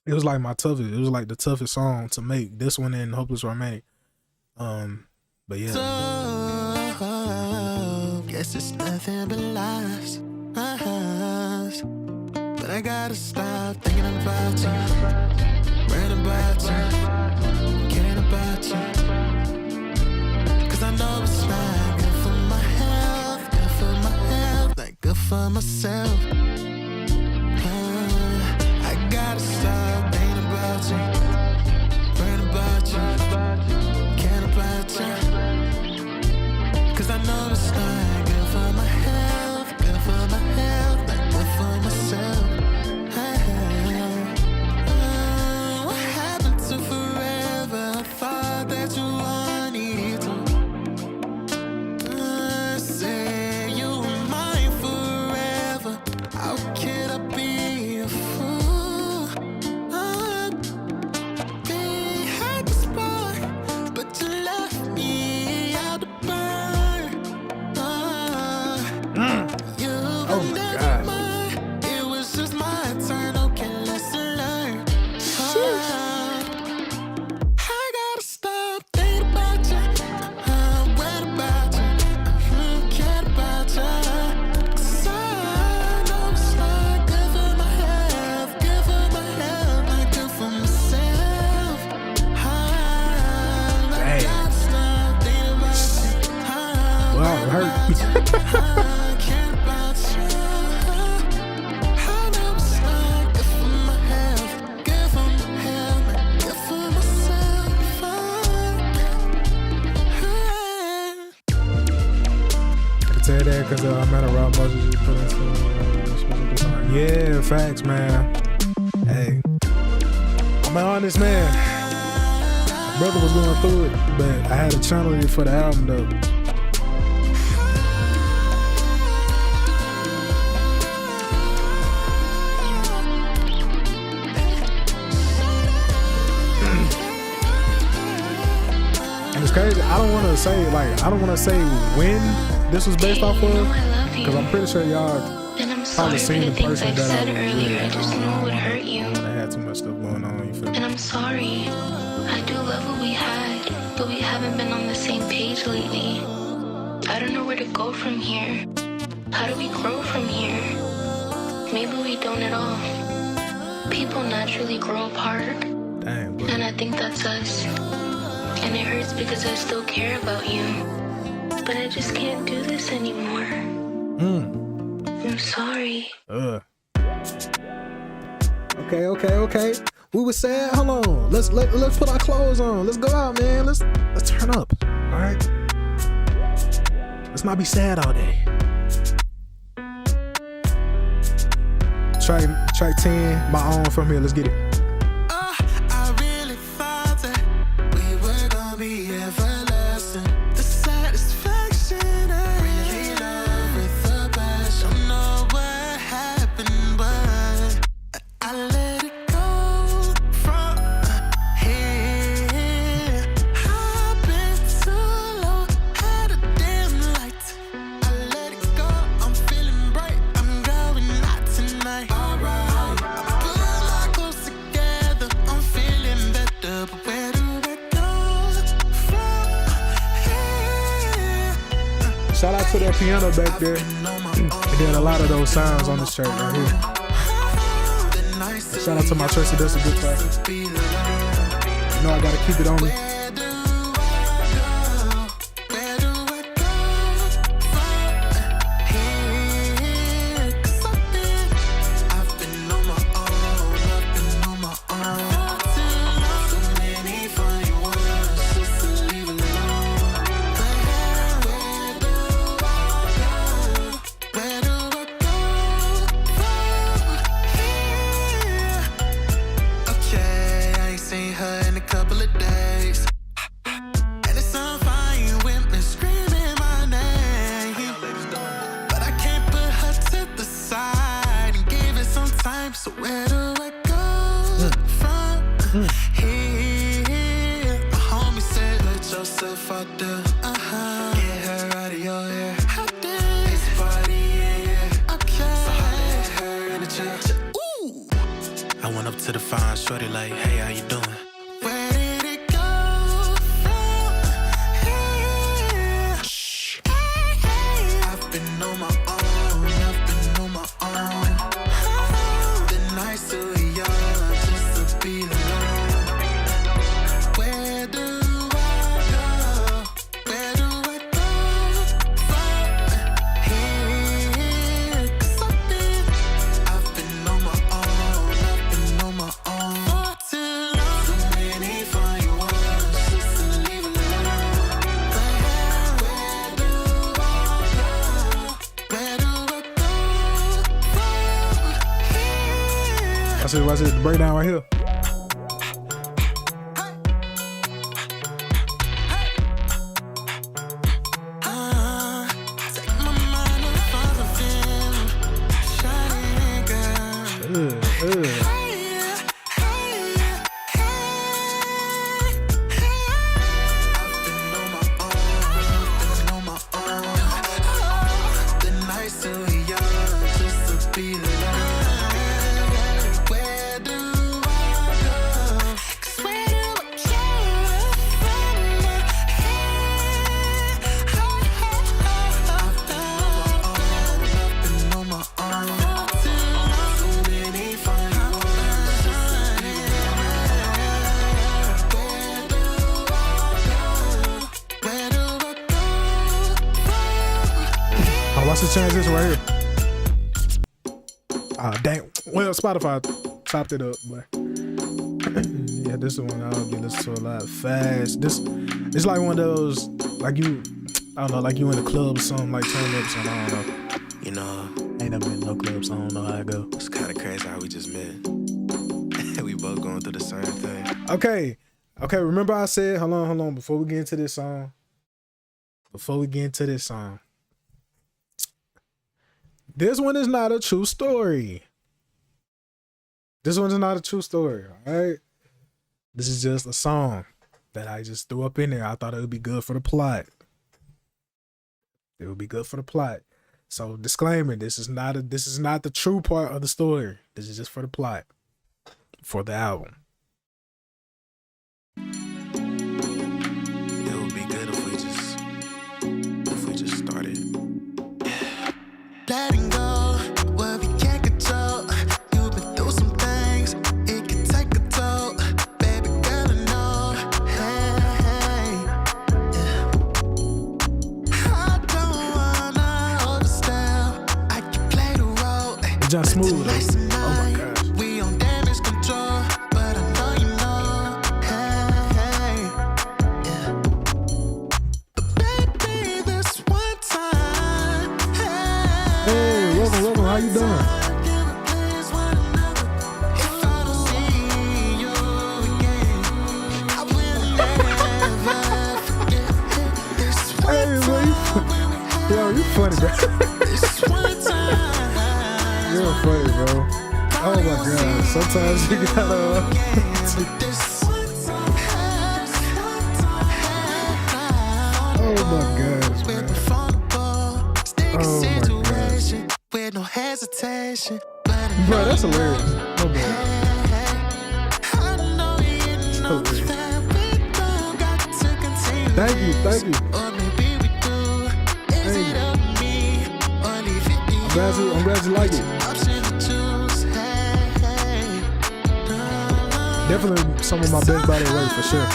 it was like the toughest song to make. This one and Hopeless Romantic. But yeah. So, guess it's nothing but lies. But I gotta stop thinking about you, worrying about you, caring about you. I know it's not good for my health, like good for myself. I gotta stop thinking about you, worrying about you, caring about you. Cause I know it's not good for my health, like good for myself. What happened to forever? I thought that you wanted to. Because I'm at a Rob Moses just put into song. Yeah, facts, man. Hey, I'm an honest man. My brother was going through it, but I had to channel it for the album though. And it's crazy. I don't want to say when this was based off of, because I'm pretty sure y'all probably seen the person that I was earlier. I just know it would hurt you. I had too much stuff going on, you feel me? And I'm sorry. I do love what we had, but we haven't been on the same page lately. I don't know where to go from here. How do we grow from here? Maybe we don't at all. People naturally grow apart. Dang, bro. And I think that's us. And it hurts because I still care about you. But I just can't do this anymore. I'm sorry. Okay. We were sad. Hold on. Let's put our clothes on. Let's go out, man. Let's turn up. All right. Let's not be sad all day. Track 10, My Own, from here. Let's get it. I really thought that we were gonna be everlasting. The satisfaction I really love with the passion. Don't know what happened, but I let it go from here. I've been too low, had a dim light. I let it go, I'm feeling bright. I'm going out tonight. Alright, I'm pulling my clothes that piano back there. And then a lot of those sounds on this track right here. Shout out to my church, that's a good track. You know I gotta keep it on me. I went up to the fine shorty like, hey, how you doing? Where did it go from here? Shh. I've been on my own, I've been on my own. The nights too young just to be alone. Where do I go? Where do I go from here? 'Cause I've been on my own, I've been on my own for too long. Too many fine ones just to leave alone. Where do I go? Where do I go from here? Watch it, the breakdown right here. Take my mind off of the film. Shining girl. Watch the transition right here. Dang. Well, Spotify chopped it up, but yeah, this is one I'll be listening to a lot fast. This it's like one of those, like you, I don't know, like you in a club or something, like turn up something, I don't know. You know, Ain't never been in no club, so I don't know how it go. it's kind of crazy how we just met. We both going through the same thing. Okay, remember I said, hold on, before we get into this song. This one is not a true story. All right? This is just a song that I just threw up in there. I thought it would be good for the plot. So disclaimer, this is not the true part of the story. This is just for the plot. For the album. It would be good if we just started. Letting go, what we can't control. You've been through some things, it can take a toll. Baby girl, I know, hey, yeah. I don't wanna overstep, I can play the role. It's just smooth. Nice and Oh my gosh. we on damage control, but I know you know, hey, yeah. But baby, this one time, Hey, welcome, how you doing? Hey, boy, yo, you funny, bro. You're funny, bro. Oh my god, sometimes you gotta. Oh my gosh, man. Oh my gosh. With no hesitation, Bro, that's hilarious. Oh boy. I know you know Hilarious. that we don't got to continue. Thank you. Or maybe we do. Is it up to me I'm glad you like it. Definitely some of my best body work for sure.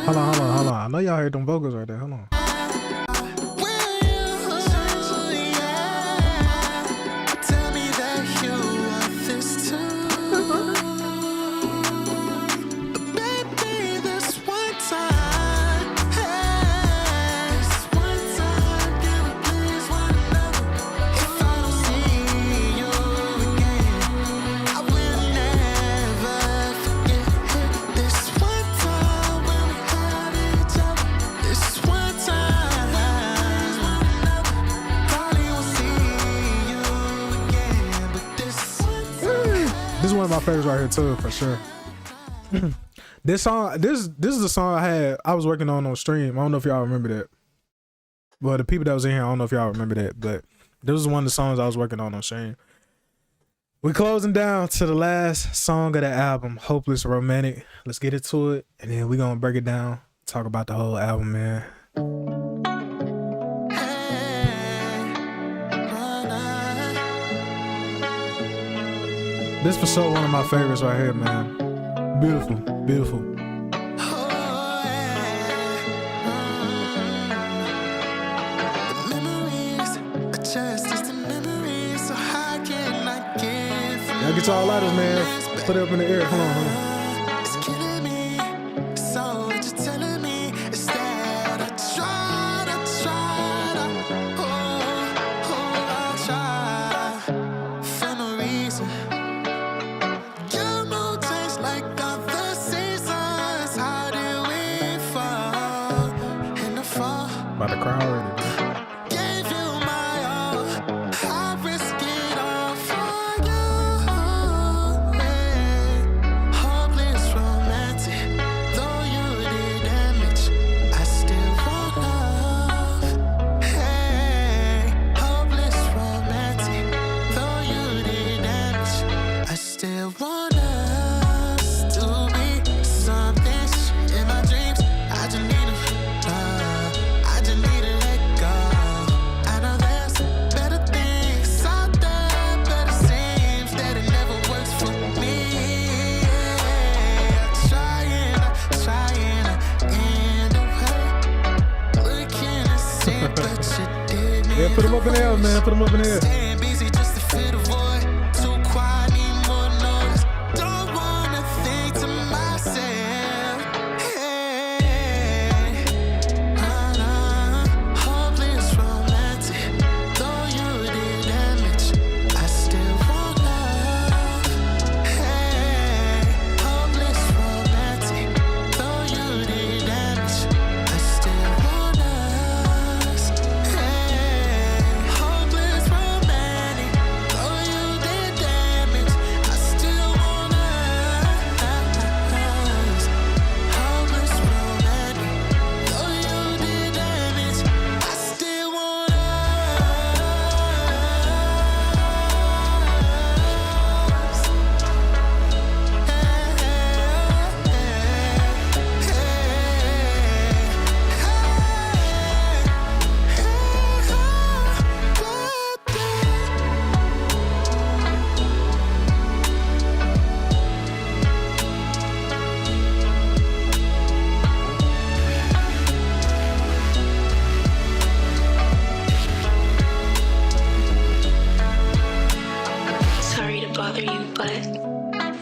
Hold on. I know y'all heard them vocals right there. Hold on. This is one of my favorites right here too, for sure. This song, this is the song I was working on stream. I don't know if y'all remember that. Well, the people that was in here, I don't know if y'all remember that, but this was one of the songs I was working on stream. We closing down to the last song of the album, Hopeless Romantic. Let's get into it, and then we gonna break it down, talk about the whole album, man. This for sure one of my favorites right here, man. Beautiful, beautiful. Y'all get y'all lighters, man. Put it up in the air. Hold on. About to cry already, man. Yeah, put them up in the air, man. Put them up in the air.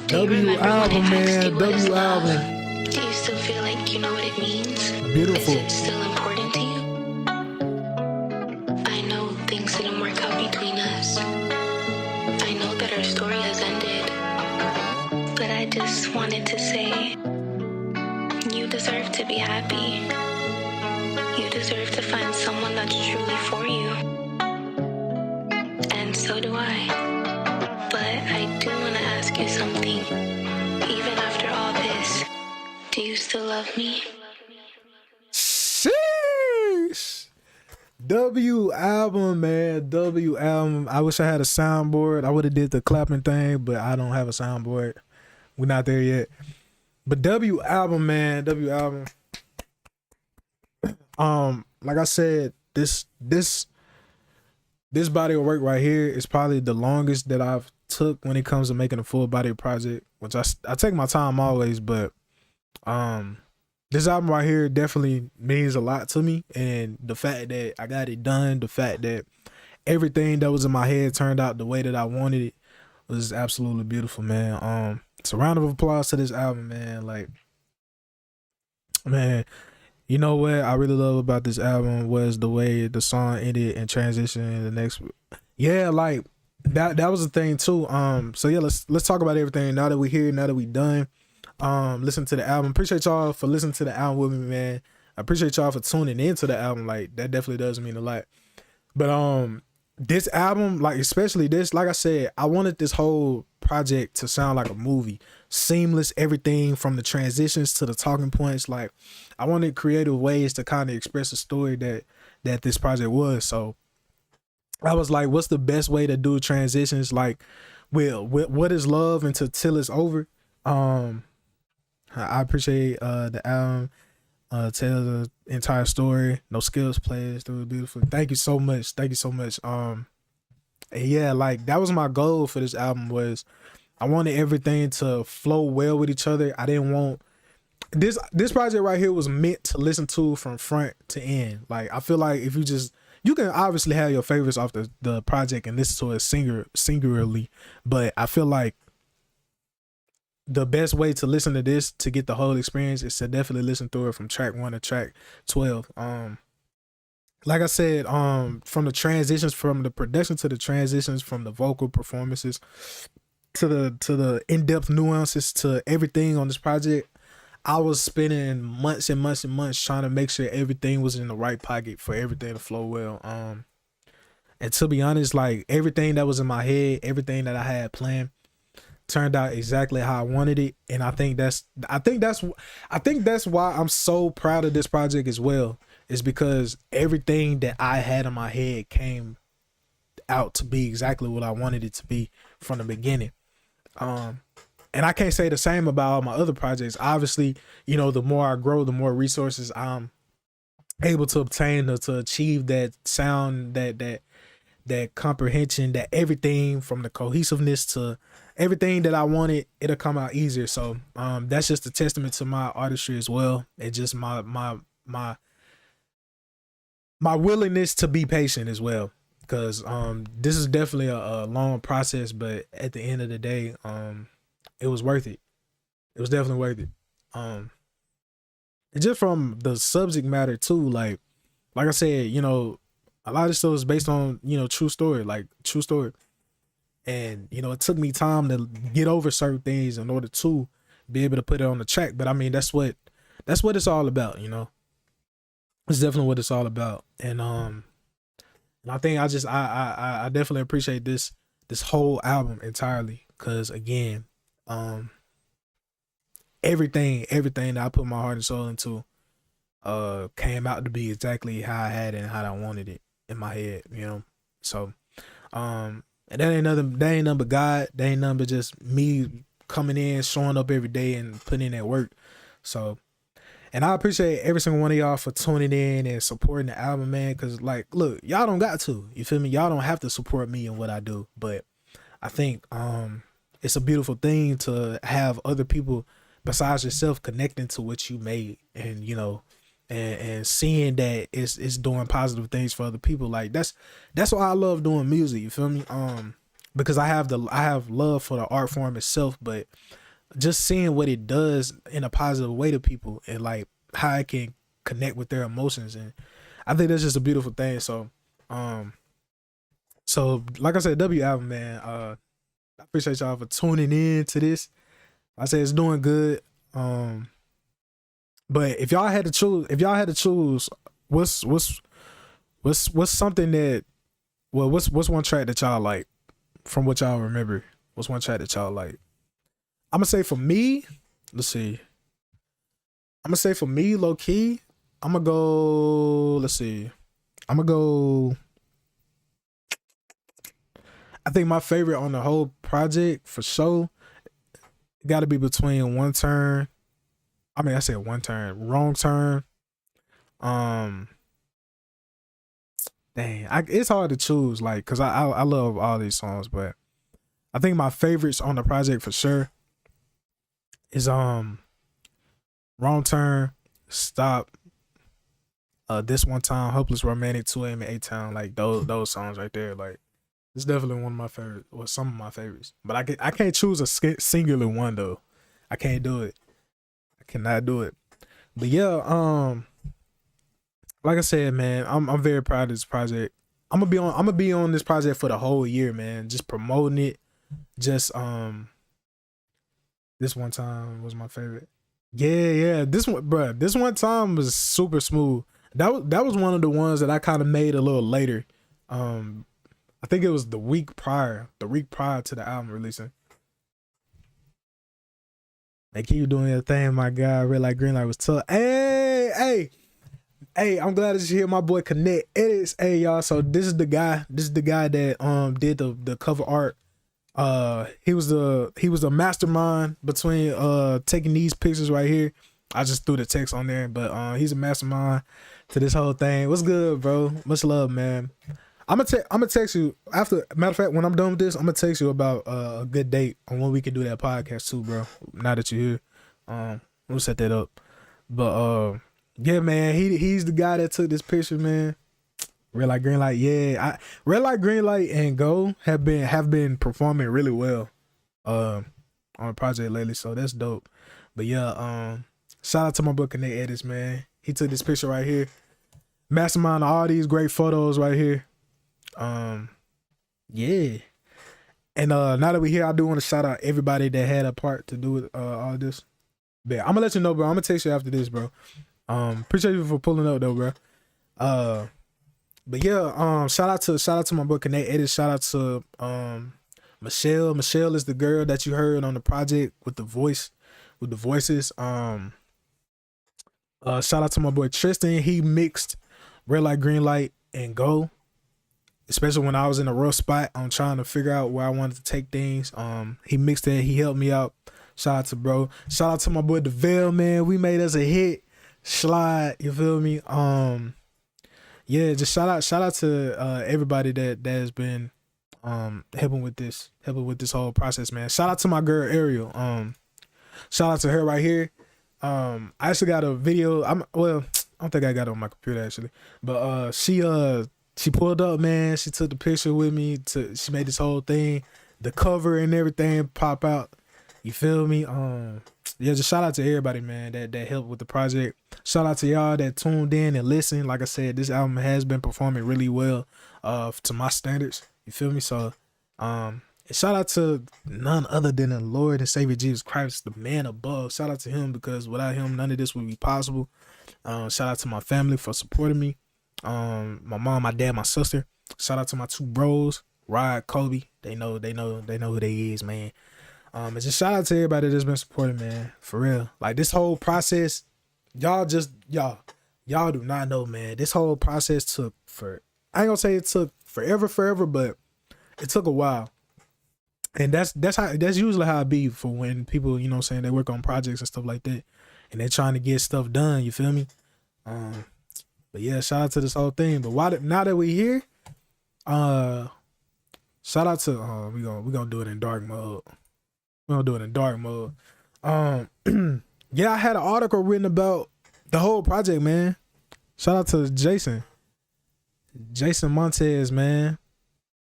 W album, man. W album. Do you still feel like you know what it means? Beautiful. Is it still important to you? I know things didn't work out between us. I know that our story has ended. But I just wanted to say, you deserve to be happy. You deserve to find someone that's truly for you. And so do I. But I do want to ask you something. Even after all this, Do you still love me? Sheesh. W album, man. W album. I wish I had a soundboard. I would have did the clapping thing, but I don't have a soundboard. We're not there yet. But W album, man. W album. Like I said, this body of work right here is probably the longest that I've took when it comes to making a full body project, which I take my time always, but this album right here definitely means a lot to me. And the fact that I got it done, the fact that everything that was in my head turned out the way that I wanted it was absolutely beautiful, man. So round of applause to this album, man. Like, man, you know what I really love about this album was the way the song ended and transitioned in the next. Yeah, like that was the thing too. So yeah, let's talk about everything now that we're here, now that we done. Listen to the album. Appreciate y'all for listening to the album with me, man. I appreciate y'all for tuning into the album. Like, that definitely does mean a lot. But this album, like especially this, like I said, I wanted this whole project to sound like a movie. Seamless, everything from the transitions to the talking points. Like, I wanted creative ways to kind of express a story that this project was. So I was like, what's the best way to do transitions? Like, with what is love until till it's over? I appreciate the album. Tell the entire story. No skills plays through it beautifully. Thank you so much. Thank you so much. And yeah, like that was my goal for this album. Was I wanted everything to flow well with each other. I didn't want this project right here was meant to listen to from front to end. Like, I feel like if you can obviously have your favorites off the project and listen to it singularly, but I feel like the best way to listen to this to get the whole experience is to definitely listen through it from track 1 to track 12. Like I said, from the transitions, from the production to the transitions, from the vocal performances to the in-depth nuances to everything on this project, I was spending months and months and months trying to make sure everything was in the right pocket for everything to flow well. And to be honest, like everything that was in my head, everything that I had planned turned out exactly how I wanted it. And I think that's why I'm so proud of this project as well, is because everything that I had in my head came out to be exactly what I wanted it to be from the beginning. And I can't say the same about all my other projects. Obviously, you know, the more I grow, the more resources I'm able to obtain to achieve that sound, that comprehension, that everything from the cohesiveness to everything that I wanted, it'll come out easier. So that's just a testament to my artistry as well. It's just my willingness to be patient as well, because this is definitely a long process, but at the end of the day, it was worth it. It was definitely worth it. And just from the subject matter too, like I said, you know, a lot of stuff is based on, you know, true story. And, you know, it took me time to get over certain things in order to be able to put it on the track. But I mean, that's what it's all about, you know. It's definitely what it's all about. And I think I definitely appreciate this whole album entirely, because again, everything that I put my heart and soul into came out to be exactly how I had it and how I wanted it in my head, you know. So and that ain't nothing but God. That ain't nothing but just me coming in, showing up every day and putting in that work. So, and I appreciate every single one of y'all for tuning in and supporting the album, man. Cause like, look, y'all don't got to, you feel me? Y'all don't have to support me and what I do, but I think it's a beautiful thing to have other people besides yourself connecting to what you made, and you know, and seeing that it's doing positive things for other people. Like that's why I love doing music, you feel me? Because I have love for the art form itself, but just seeing what it does in a positive way to people and like how it can connect with their emotions, and I think that's just a beautiful thing. So so like I said, W album, man, I appreciate y'all for tuning in to this. I say it's doing good. But if y'all had to choose, what's something that, well, what's one track that y'all like from what y'all remember? What's one track that y'all like? I'm gonna say for me, let's see. I'm gonna say for me, low key, I'm gonna go. Let's see. I'm gonna go. I think my favorite on the whole project for sure got to be between One Turn. I mean, I said One Turn, Wrong Turn. Dang, it's hard to choose, like, cause I love all these songs, but I think my favorites on the project for sure is Wrong Turn, Stop, This One Time, Hopeless Romantic, 2 AM and A-Town, like those songs right there, like it's definitely one of my favorites, or some of my favorites. But I can't choose a singular one though. I can't do it. I cannot do it. But yeah, like I said, man, I'm very proud of this project. I'm gonna be on this project for the whole year, man. Just promoting it. Just This One Time was my favorite. Yeah. This One Time was super smooth. That was one of the ones that I kind of made a little later. I think it was the week prior to the album releasing. They keep doing their thing, my guy. Red Light, Green Light was tough. Hey, I'm glad that you hear my boy Connect Edits. Hey, y'all. So this is the guy that did the cover art. He was the mastermind between taking these pictures right here. I just threw the text on there, but he's a mastermind to this whole thing. What's good, bro? Much love, man. I'm gonna text you after. Matter of fact, when I'm done with this, I'm gonna text you about a good date on when we can do that podcast too, bro. Now that you're here, we'll set that up. But yeah, man, he's the guy that took this picture, man. Red Light, Green Light, yeah. Red Light, Green Light, and Go have been performing really well on the project lately, so that's dope. But yeah, shout out to my boy Connect Edits, man. He took this picture right here. Mastermind all these great photos right here. Yeah. And now that we're here, I do want to shout out everybody that had a part to do with all this. But I'm gonna let you know, bro. I'm gonna text you after this, bro. Appreciate you for pulling up though, bro. But yeah, shout out to my boy Connect Edit. Shout out to Michelle. Michelle is the girl that you heard on the project with the voices. Shout out to my boy Tristan. He mixed Red Light, Green Light, and Go. Especially when I was in a rough spot on trying to figure out where I wanted to take things. He mixed it. He helped me out. Shout out to bro. Shout out to my boy DeVille, man. We made us a hit. Slide. You feel me? Yeah, just shout out to everybody that has been helping with this whole process, man. Shout out to my girl Ariel. Shout out to her right here. I actually got a video. I don't think I got it on my computer actually, but she pulled up, man. She took the picture with me. She made this whole thing, the cover and everything pop out. You feel me? Yeah, just shout out to everybody, man, that helped with the project. Shout out to y'all that tuned in and listened. Like I said, this album has been performing really well to my standards. You feel me? So shout out to none other than the Lord and Savior Jesus Christ, the man above. Shout out to him, because without him, none of this would be possible. Shout out to my family for supporting me. My mom, my dad, my sister. Shout out to my two bros, Rod, Kobe. They know who they is, man. And just shout out to everybody that's been supporting, man. For real. Like this whole process, y'all do not know, man. This whole process took I ain't gonna say it took forever, but it took a while. And that's usually how it be for when people, you know what I'm saying, they work on projects and stuff like that. And they're trying to get stuff done, you feel me? But yeah, shout out to this whole thing. But now that we here, shout out to we gonna do it in dark mode. We're gonna do it in dark mode. Yeah, I had an article written about the whole project, man. Shout out to Jason Montez, man.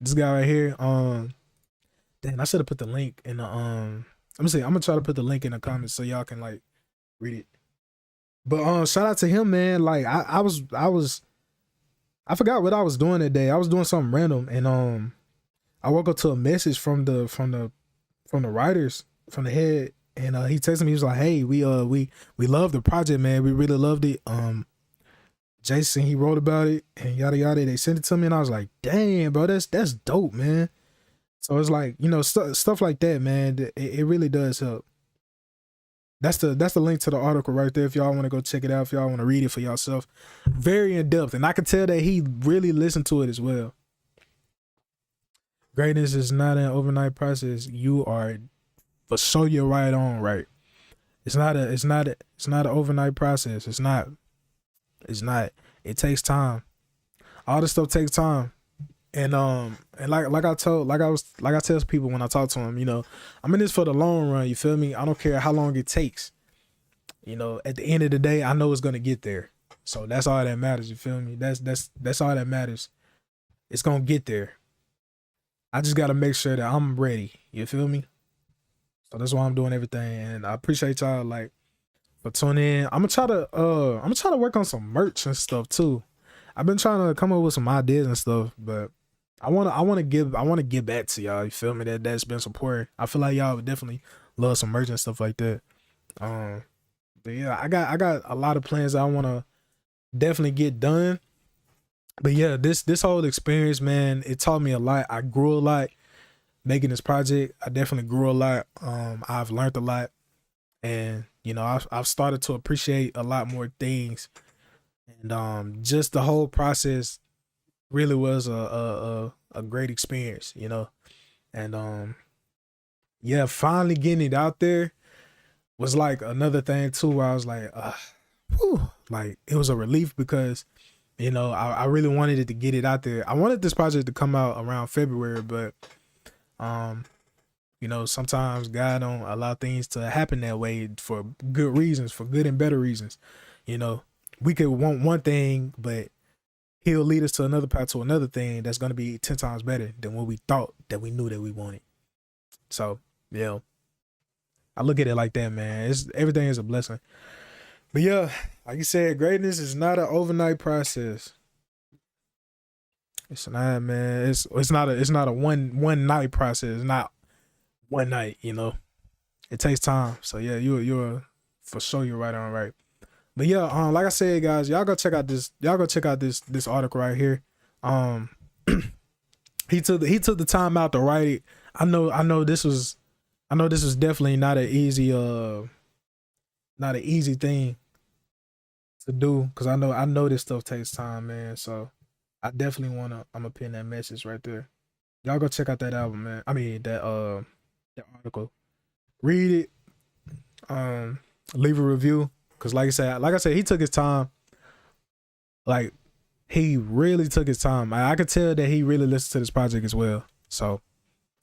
This guy right here. Damn, I should have put the link in the I'm gonna try to put the link in the comments so y'all can like read it. But shout out to him, man. Like I forgot what I was doing that day. I was doing something random, and I woke up to a message from the writers, from the head, and he texted me. He was like, "Hey, we love the project, man. We really loved it. Jason, he wrote about it, and yada yada. They sent it to me, and I was like, damn, bro, that's dope, man. So it's like, you know, stuff like that, man. It really does help. That's the link to the article right there if y'all want to go check it out, if y'all want to read it for yourself. Very in depth, and I can tell that he really listened to it as well. Greatness is not an overnight process. You are for sure you're right on right. It's not an overnight process. It's not. It takes time. All this stuff takes time. And like I tell people when I talk to them, you know, I'm in this for the long run, you feel me? I don't care how long it takes. You know, at the end of the day, I know it's gonna get there. So that's all that matters, you feel me? That's all that matters. It's gonna get there. I just gotta make sure that I'm ready, you feel me? So that's why I'm doing everything. And I appreciate y'all like for tuning in. I'm gonna try to work on some merch and stuff too. I've been trying to come up with some ideas and stuff, but I wanna give back to y'all. You feel me? That's been supporting. I feel like y'all would definitely love some merch and stuff like that. But yeah, I got a lot of plans I wanna definitely get done. But yeah, this whole experience, man, it taught me a lot. I grew a lot making this project. I definitely grew a lot. I've learned a lot, and you know, I've started to appreciate a lot more things. And just the whole process really was a great experience, you know. And yeah, finally getting it out there was like another thing too, where I was like, whew, like it was a relief because, you know, I really wanted it to get it out there. I wanted this project to come out around February, but you know, sometimes God don't allow things to happen that way for good reasons, for good and better reasons. You know, we could want one thing, but he'll lead us to another path, to another thing that's going to be 10 times better than what we thought that we knew that we wanted. So, yeah, I look at it like that, man. Everything is a blessing. But yeah, like you said, greatness is not an overnight process. It's not, man. It's not a one night process. It's not one night, you know. It takes time. So yeah, you're for sure you're right on right. But yeah, like I said, guys, y'all go check out this article right here. He took the time out to write it. I know this was definitely not an easy thing to do, because I know this stuff takes time, man. So I definitely I'm gonna pin that message right there. Y'all go check out that album, man. I mean that article. Read it. Leave a review. Cause like I said, he took his time. Like, he really took his time. I could tell that he really listened to this project as well. So,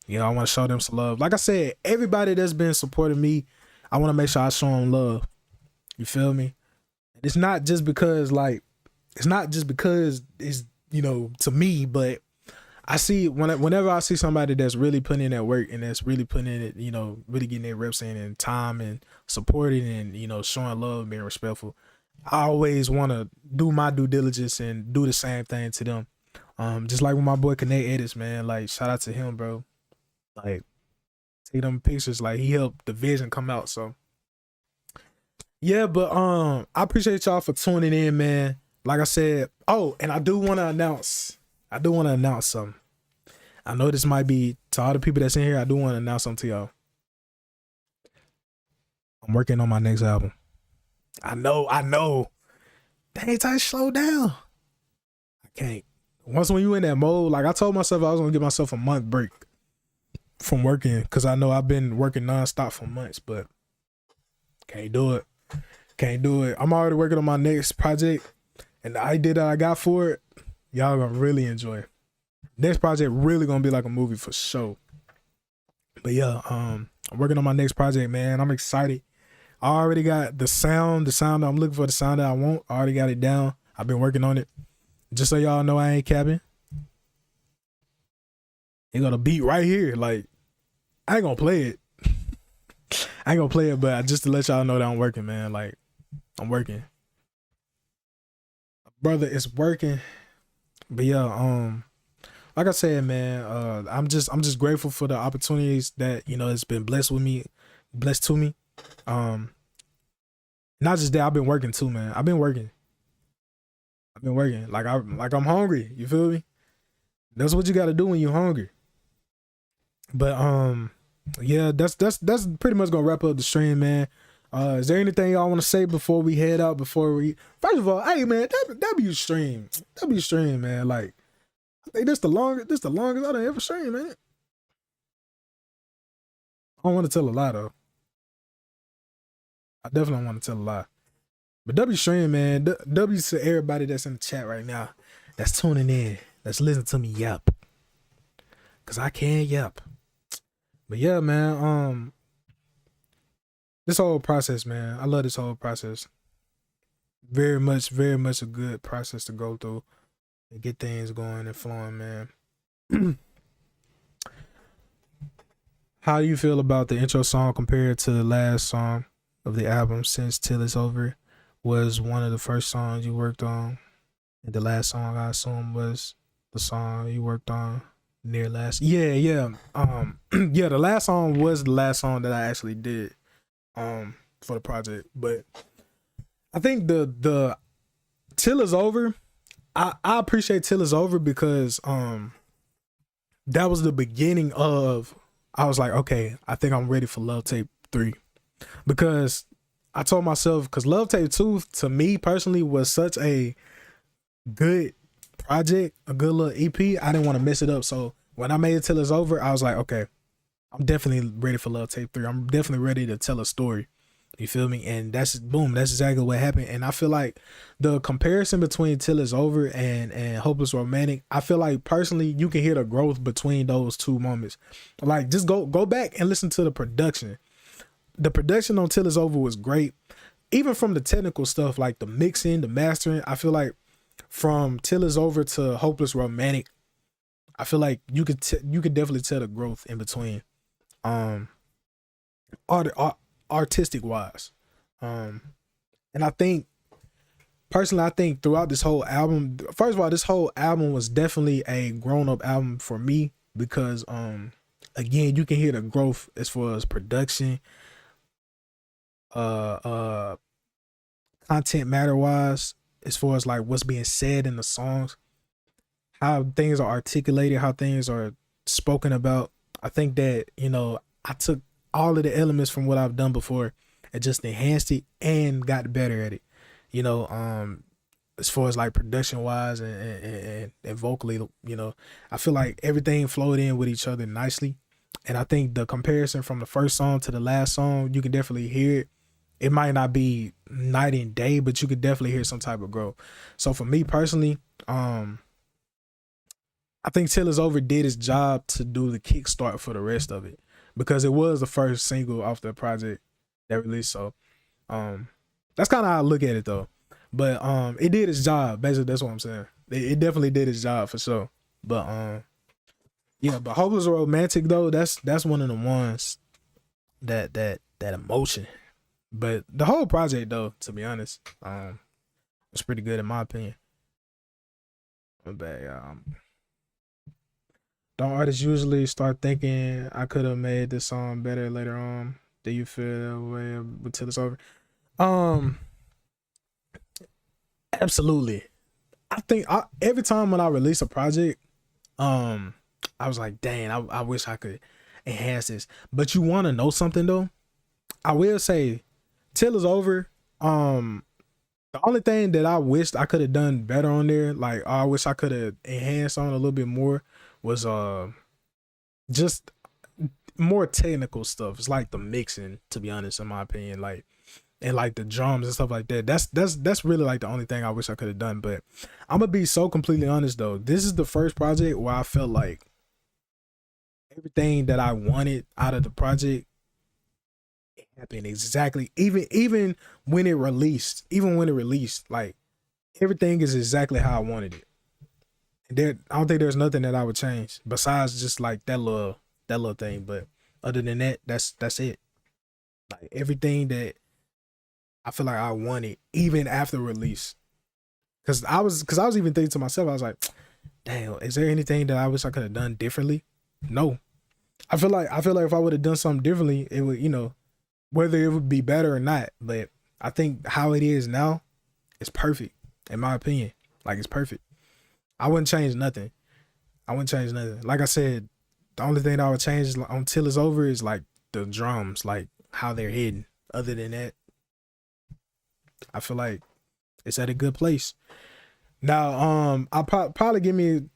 you know, I want to show them some love. Like I said, everybody that's been supporting me, I want to make sure I show them love. You feel me? It's not just because it's, you know, to me, but I see whenever I see somebody that's really putting in that work and that's really putting in it, you know, really getting their reps in and time and supporting and, you know, showing love and being respectful, I always want to do my due diligence and do the same thing to them. Just like with my boy Connect Edits, man, like shout out to him, bro. Like, take them pictures, like he helped the vision come out. So yeah, but I appreciate y'all for tuning in, man. Like I said, oh, and I do want to announce something. I know this might be to all the people that's in here. I do want to announce something to y'all. I'm working on my next album. I know. Dang, Titus, slow down. I can't. Once when you in that mode, like I told myself I was gonna give myself a month break from working, because I know I've been working nonstop for months, but can't do it. I'm already working on my next project, and the idea that I got for it, y'all gonna really enjoy it. Next project really gonna be like a movie for sure. But yeah, I'm working on my next project, man. I'm excited. I already got the sound that I'm looking for, the sound that I want. I already got it down. I've been working on it. Just so y'all know, I ain't capping. It got a beat right here. Like, I ain't gonna play it. But just to let y'all know that I'm working, man. Like, I'm working. Brother, it's working. But yeah, like I said, man, I'm just grateful for the opportunities that, you know, it's been blessed to me. Not just that, I've been working too, man. I've been working. Like I'm hungry. You feel me? That's what you got to do when you're hungry. But yeah, that's pretty much gonna wrap up the stream, man. Is there anything y'all want to say before we head out? First of all, hey man, W stream, man. Like, I think this the longest I done ever streamed, man. I don't want to tell a lie though. I definitely don't want to tell a lie. But W stream, man. W to everybody that's in the chat right now, that's tuning in, that's listening to me yap, cause I can't yap. But yeah, man. This whole process, man. I love this whole process. Very much a good process to go through and get things going and flowing, man. How do you feel about the intro song compared to the last song of the album, Since Till It's Over? Was one of the first songs you worked on, and the last song I assume was the song you worked on near last. Yeah. Yeah, the last song was the last song that I actually did for the project. But I think the Till It's Over, I appreciate Till It's Over because that was the beginning of, I was like, okay, I think I'm ready for Love Tape 3. Because I told myself, because Love Tape 2 to me personally was such a good project, a good little EP. I didn't want to mess it up. So when I made it Till It's Over, I was like, okay, I'm definitely ready for Love Tape 3. I'm definitely ready to tell a story. You feel me? And that's exactly what happened. And I feel like the comparison between Till It's Over and Hopeless Romantic, I feel like personally you can hear the growth between those two moments. Like, just go back and listen to the production. The production on Till It's Over was great. Even from the technical stuff, like the mixing, the mastering, I feel like from Till It's Over to Hopeless Romantic, I feel like you could definitely tell the growth in between. Artistic wise. And I think personally, throughout this whole album, first of all, this whole album was definitely a grown-up album for me because again, you can hear the growth as far as production, content matter wise, as far as like what's being said in the songs, how things are articulated, how things are spoken about. I think that, you know, I took all of the elements from what I've done before and just enhanced it and got better at it. You know, as far as like production wise and vocally, you know, I feel like everything flowed in with each other nicely. And I think the comparison from the first song to the last song, you can definitely hear it. It might not be night and day, but you could definitely hear some type of growth. So for me personally, I think Till It's Over did its job to do the kickstart for the rest of it, because it was the first single off the project that released. So that's kind of how I look at it though. But it did its job. Basically, that's what I'm saying. It definitely did its job for sure. But yeah, but Hopeless Romantic though, that's one of the ones that emotion. But the whole project though, to be honest, was pretty good in my opinion. But don't artists usually start thinking I could have made this song better later on? Do you feel that way until it's over? Absolutely. I think every time when I release a project, I was like, dang, I wish I could enhance this. But you want to know something though? I will say, Till It's Over, the only thing that I wished I could have done better on there, like I wish I could have enhanced on a little bit more, was just more technical stuff. It's like the mixing, to be honest, in my opinion, like, and like the drums and stuff like that. That's really like the only thing I wish I could have done. But I'm gonna be so completely honest though, this is the first project where I felt like everything that I wanted out of the project happened exactly. Even when it released, like everything is exactly how I wanted it. I don't think there's nothing that I would change besides just like that little thing. But other than that, that's it. Like everything that I feel like I wanted, even after release. Cause I was even thinking to myself, I was like, damn, is there anything that I wish I could have done differently? No. I feel like if I would have done something differently, it would, you know, whether it would be better or not. But I think how it is now is perfect, in my opinion. Like, it's perfect. I wouldn't change nothing. Like I said, the only thing that I would change until it's over is like the drums, like how they're hidden. Other than that, I feel like it's at a good place. Now, I'll probably give me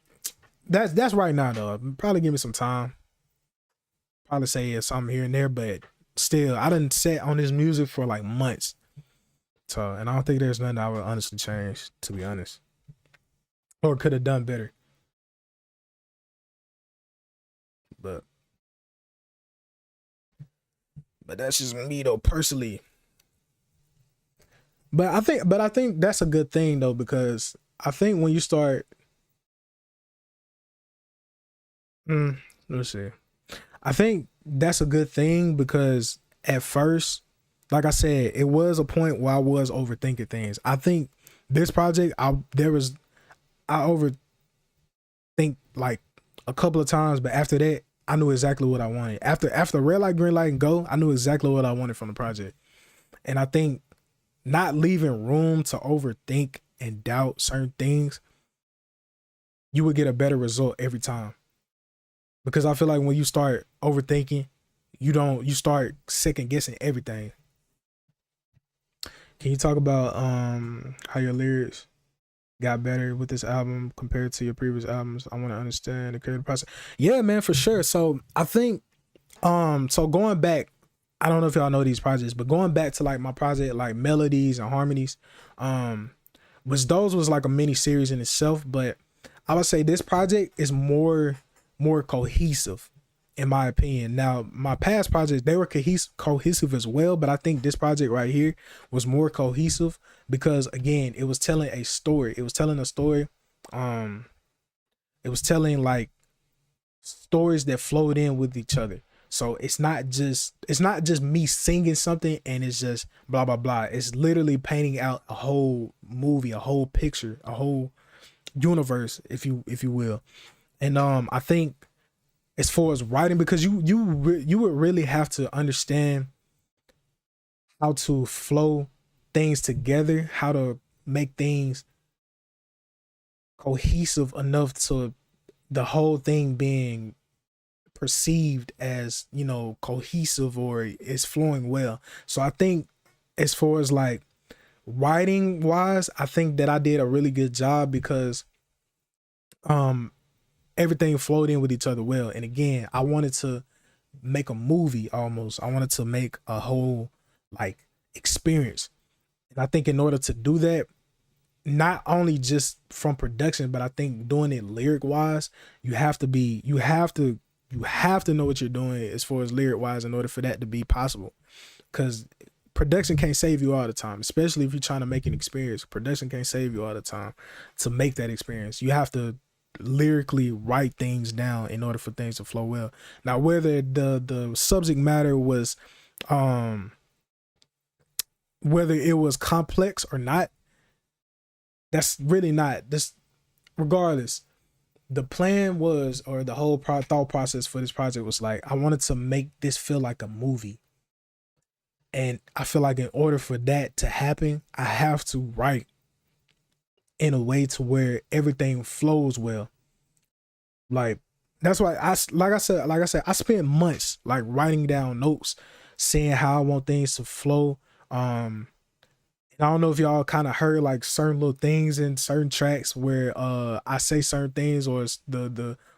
that's right now though. Probably give me some time. Probably say something here and there, but still, I done sat on this music for like months. So, and I don't think there's nothing I would honestly change, to be honest, or could have done better. But that's just me though, personally. But I think that's a good thing though, because I think when you start, let's see. I think that's a good thing because at first, like I said, it was a point where I was overthinking things. I think this project, I overthink like a couple of times, but after that, I knew exactly what I wanted. After red light, green light, and go, I knew exactly what I wanted from the project. And I think not leaving room to overthink and doubt certain things, you would get a better result every time. Because I feel like when you start overthinking, you start second guessing everything. Can you talk about how your lyrics got better with this album compared to your previous albums? I want to understand the creative process. Yeah, man, for sure. So I think so going back, I don't know if y'all know these projects, but going back to like my project, like Melodies and Harmonies, was like a mini series in itself. But I would say this project is more cohesive, in my opinion. Now, my past projects, they were cohesive as well, but I think this project right here was more cohesive because, again, it was telling a story. It was telling a story. It was telling like stories that flowed in with each other. So it's not just me singing something and it's just blah blah blah. It's literally painting out a whole movie, a whole picture, a whole universe, if you will. And I think as far as writing, because you would really have to understand how to flow things together, how to make things cohesive enough to the whole thing being perceived as, you know, cohesive or it's flowing well. So I think as far as like writing wise, I think that I did a really good job because everything flowed in with each other well. And again, I wanted to make a movie almost. I wanted to make a whole like experience. And I think in order to do that, not only just from production, but I think doing it lyric wise, you have to know what you're doing as far as lyric wise in order for that to be possible. Because production can't save you all the time, especially if you're trying to make an experience. Production can't save you all the time to make that experience. You have to lyrically write things down in order for things to flow well. Now, whether the subject matter was whether it was complex or not, that's really not this. Regardless, the plan was, or the whole thought process for this project was like, I wanted to make this feel like a movie. And I feel like in order for that to happen, I have to write in a way to where everything flows well. Like, that's why I said, I spent months like writing down notes, saying how I want things to flow. I don't know if y'all kind of heard like certain little things in certain tracks where I say certain things, or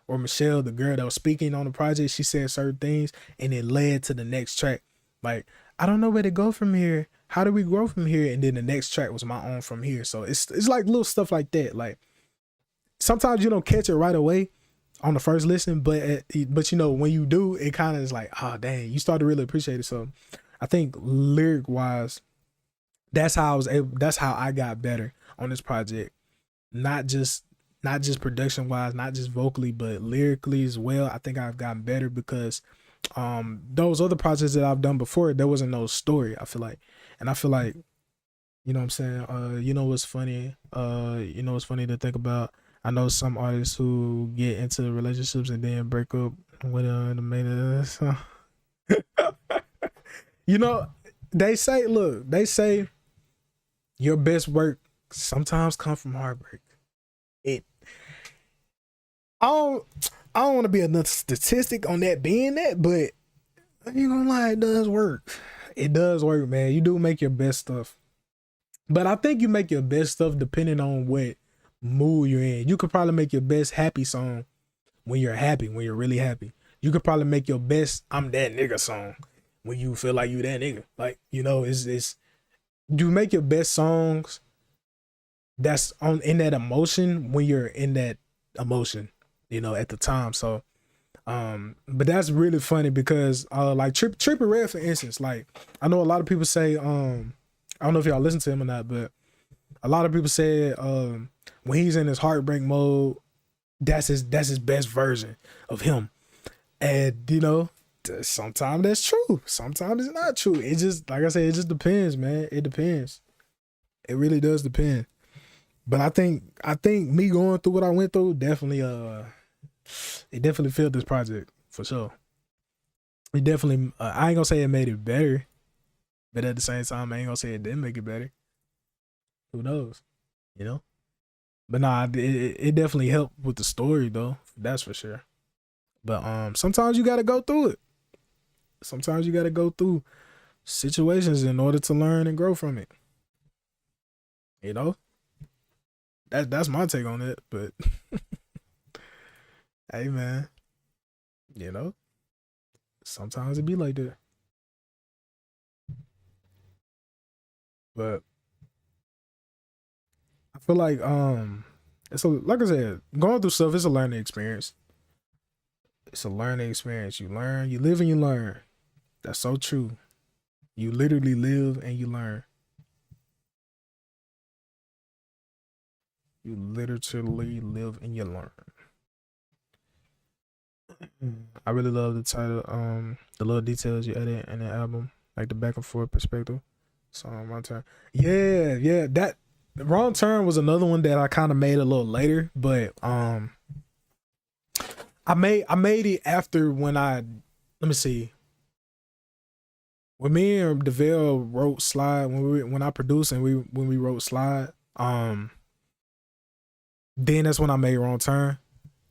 or Michelle, the girl that was speaking on the project, she said certain things and it led to the next track. Like, I don't know where to go from here. How do we grow from here? And then the next track was my own from here. So it's like little stuff like that. Like sometimes you don't catch it right away on the first listen, but you know, when you do, it kind of is like, oh dang, you start to really appreciate it. So I think lyric wise, that's how I got better on this project. Not just production wise, not just vocally, but lyrically as well. I think I've gotten better because those other projects that I've done before, there wasn't no story, I feel like. And I feel like, you know what I'm saying? You know what's funny? You know what's funny to think about? I know some artists who get into relationships and then break up with the main of this. You know, they say your best work sometimes come from heartbreak. I don't want to be another statistic on that being that, but I ain't gonna lie, it does work. It does work, man. You do make your best stuff. But I think you make your best stuff depending on what mood you're in. You could probably make your best happy song when you're happy, when you're really happy. You could probably make your best I'm that nigga song when you feel like you that nigga. Like, you know, it's you make your best songs that's on in that emotion when you're in that emotion, you know, at the time. So but that's really funny because like Trippie Redd, for instance, like I know a lot of people say I don't know if y'all listen to him or not, but a lot of people say when he's in his heartbreak mode, that's his best version of him. And you know, sometimes that's true, sometimes it's not true. It just, like I said, it just depends, man. It depends. It really does depend. But I think me going through what I went through definitely it definitely filled this project for sure. It definitely I ain't gonna say it made it better, but at the same time I ain't gonna say it didn't make it better. Who knows, you know? But nah, it definitely helped with the story though, that's for sure. But sometimes you gotta go through it. Sometimes you gotta go through situations in order to learn and grow from it. You know? That's my take on it, but hey man, you know, sometimes it be like that. But I feel like it's like I said, going through stuff is a learning experience. It's a learning experience. You learn, you live and you learn. That's so true. You literally live and you learn. You literally live and you learn. I really love the title, the little details you added in the album, like the back and forth perspective. So my turn. Yeah. That Wrong Turn was another one that I kind of made a little later, but I made it after when let me see. When me and DeVale wrote Slide, when I produced and when we wrote Slide, then that's when I made Wrong Turn.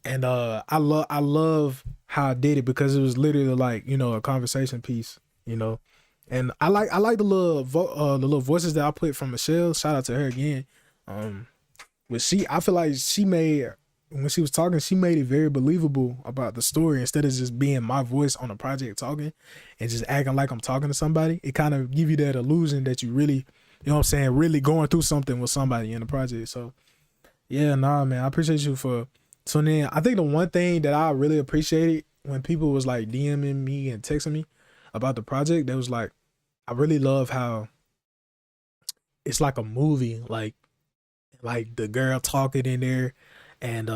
And I love how I did it because it was literally like, you know, a conversation piece, you know. And I like the little voices that I put from Michelle. Shout out to her again. But I feel like she made, when she was talking, she made it very believable about the story instead of just being my voice on a project talking and just acting like I'm talking to somebody. It kind of give you that illusion that you really, you know what I'm saying, really going through something with somebody in the project. So yeah, nah, man, I appreciate you for tuning in. I think the one thing that I really appreciated when people was like DMing me and texting me about the project, that was like, I really love how it's like a movie, like the girl talking in there and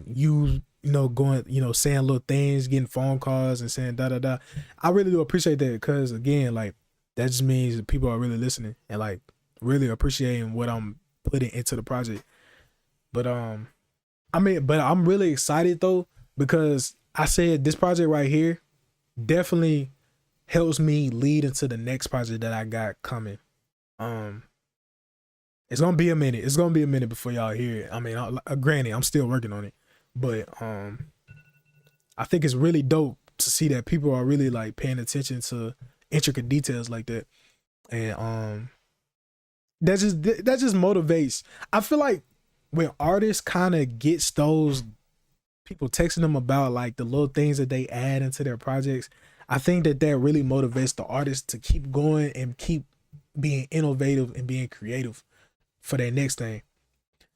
you know, going, you know, saying little things, getting phone calls and saying da da da. I really do appreciate that because again, like that just means that people are really listening and like really appreciating what I'm putting into the project. But but I'm really excited though, because I said this project right here definitely helps me lead into the next project that I got coming. It's gonna be a minute. It's gonna be a minute before y'all hear it. I mean, granted, I'm still working on it, but I think it's really dope to see that people are really like paying attention to intricate details like that, and that just motivates. I feel like when artists kind of gets those people texting them about like the little things that they add into their projects, I think that really motivates the artist to keep going and keep being innovative and being creative for their next thing.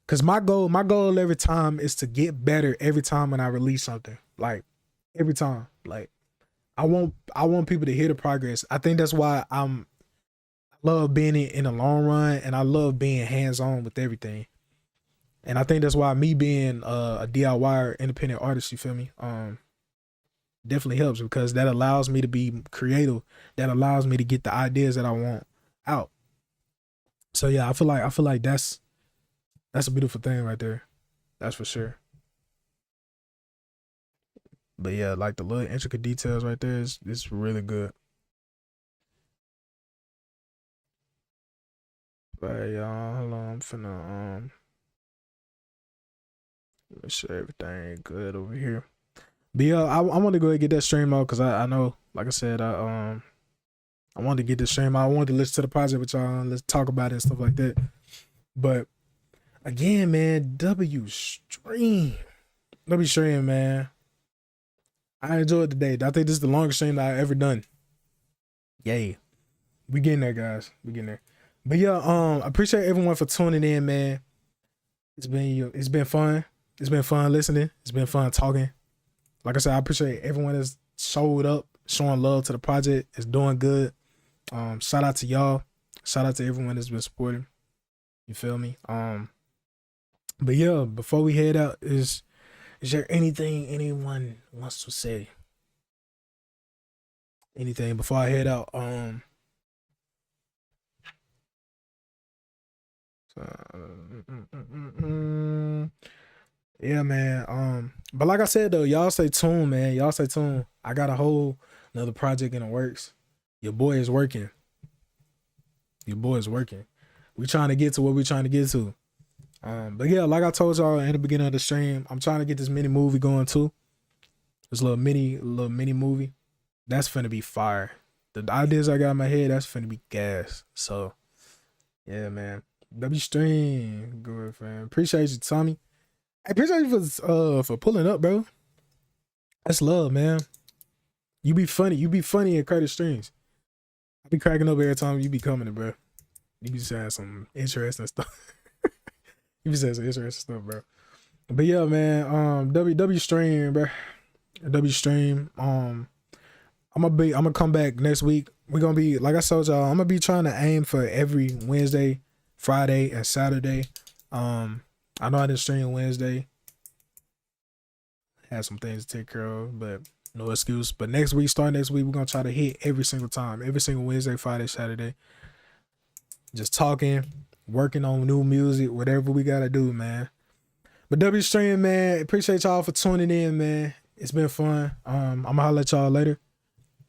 Cause my goal every time is to get better every time when I release something. Like every time. Like I want people to hear the progress. I think that's why I love being in the long run, and I love being hands-on with everything. And I think that's why me being a DIY independent artist, you feel me? Definitely helps because that allows me to be creative. That allows me to get the ideas that I want out. So yeah, I feel like that's a beautiful thing right there. That's for sure. But yeah, like the little intricate details right there is really good. But y'all, hold on, I'm finna make sure everything good over here. But yeah, I want to go ahead and get that stream out because I know, like I said, I wanted to get this stream out. I wanted to listen to the project with y'all and let's talk about it and stuff like that. But again, man, W stream, man. I enjoyed the day. I think this is the longest stream that I ever done. Yay. We getting there, guys. We getting there. But yeah, I appreciate everyone for tuning in, man. It's been fun. It's been fun listening. It's been fun talking. Like I said, I appreciate everyone that's showed up, showing love to the project. It's doing good. Shout out to y'all. Shout out to everyone that's been supporting. You feel me? But yeah, before we head out, is there anything anyone wants to say? Anything before I head out? Yeah, man. But like I said though, y'all stay tuned, man. Y'all stay tuned. I got a whole another project in the works. Your boy is working. We trying to get to what we trying to get to. But yeah, like I told y'all in the beginning of the stream, I'm trying to get this mini movie going too. This little mini movie. That's finna be fire. The ideas I got in my head, that's finna be gas. So yeah, man. W stream, good fam. Appreciate you, Tommy. I appreciate you for pulling up, bro. That's love, man. You be funny. You be funny at Curtis streams. I be cracking up every time you be coming, bro. You be saying some interesting stuff. You be saying some interesting stuff, bro. But yeah, man. W stream, bro. W stream. I'm gonna come back next week. We're gonna be, like I told y'all, I'm gonna be trying to aim for every Wednesday, Friday, and Saturday. I know I didn't stream Wednesday. Had some things to take care of, but no excuse. But starting next week, we're gonna try to hit every single time, every single Wednesday, Friday, Saturday. Just talking, working on new music, whatever we gotta do, man. But W stream, man, appreciate y'all for tuning in, man. It's been fun. I'm gonna holler at y'all later.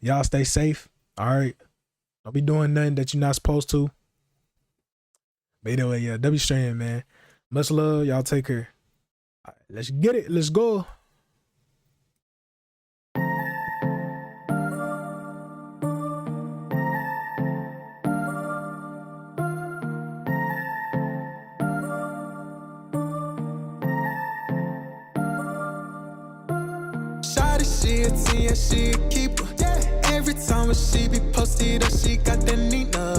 Y'all stay safe. All right. Don't be doing nothing that you're not supposed to. But anyway, yeah, W stream, man. Much love. Y'all take care. All right, let's get it. Let's go. Shawty, she a 10, yeah, she a keeper. Every time when she be posted up, she got that Nina.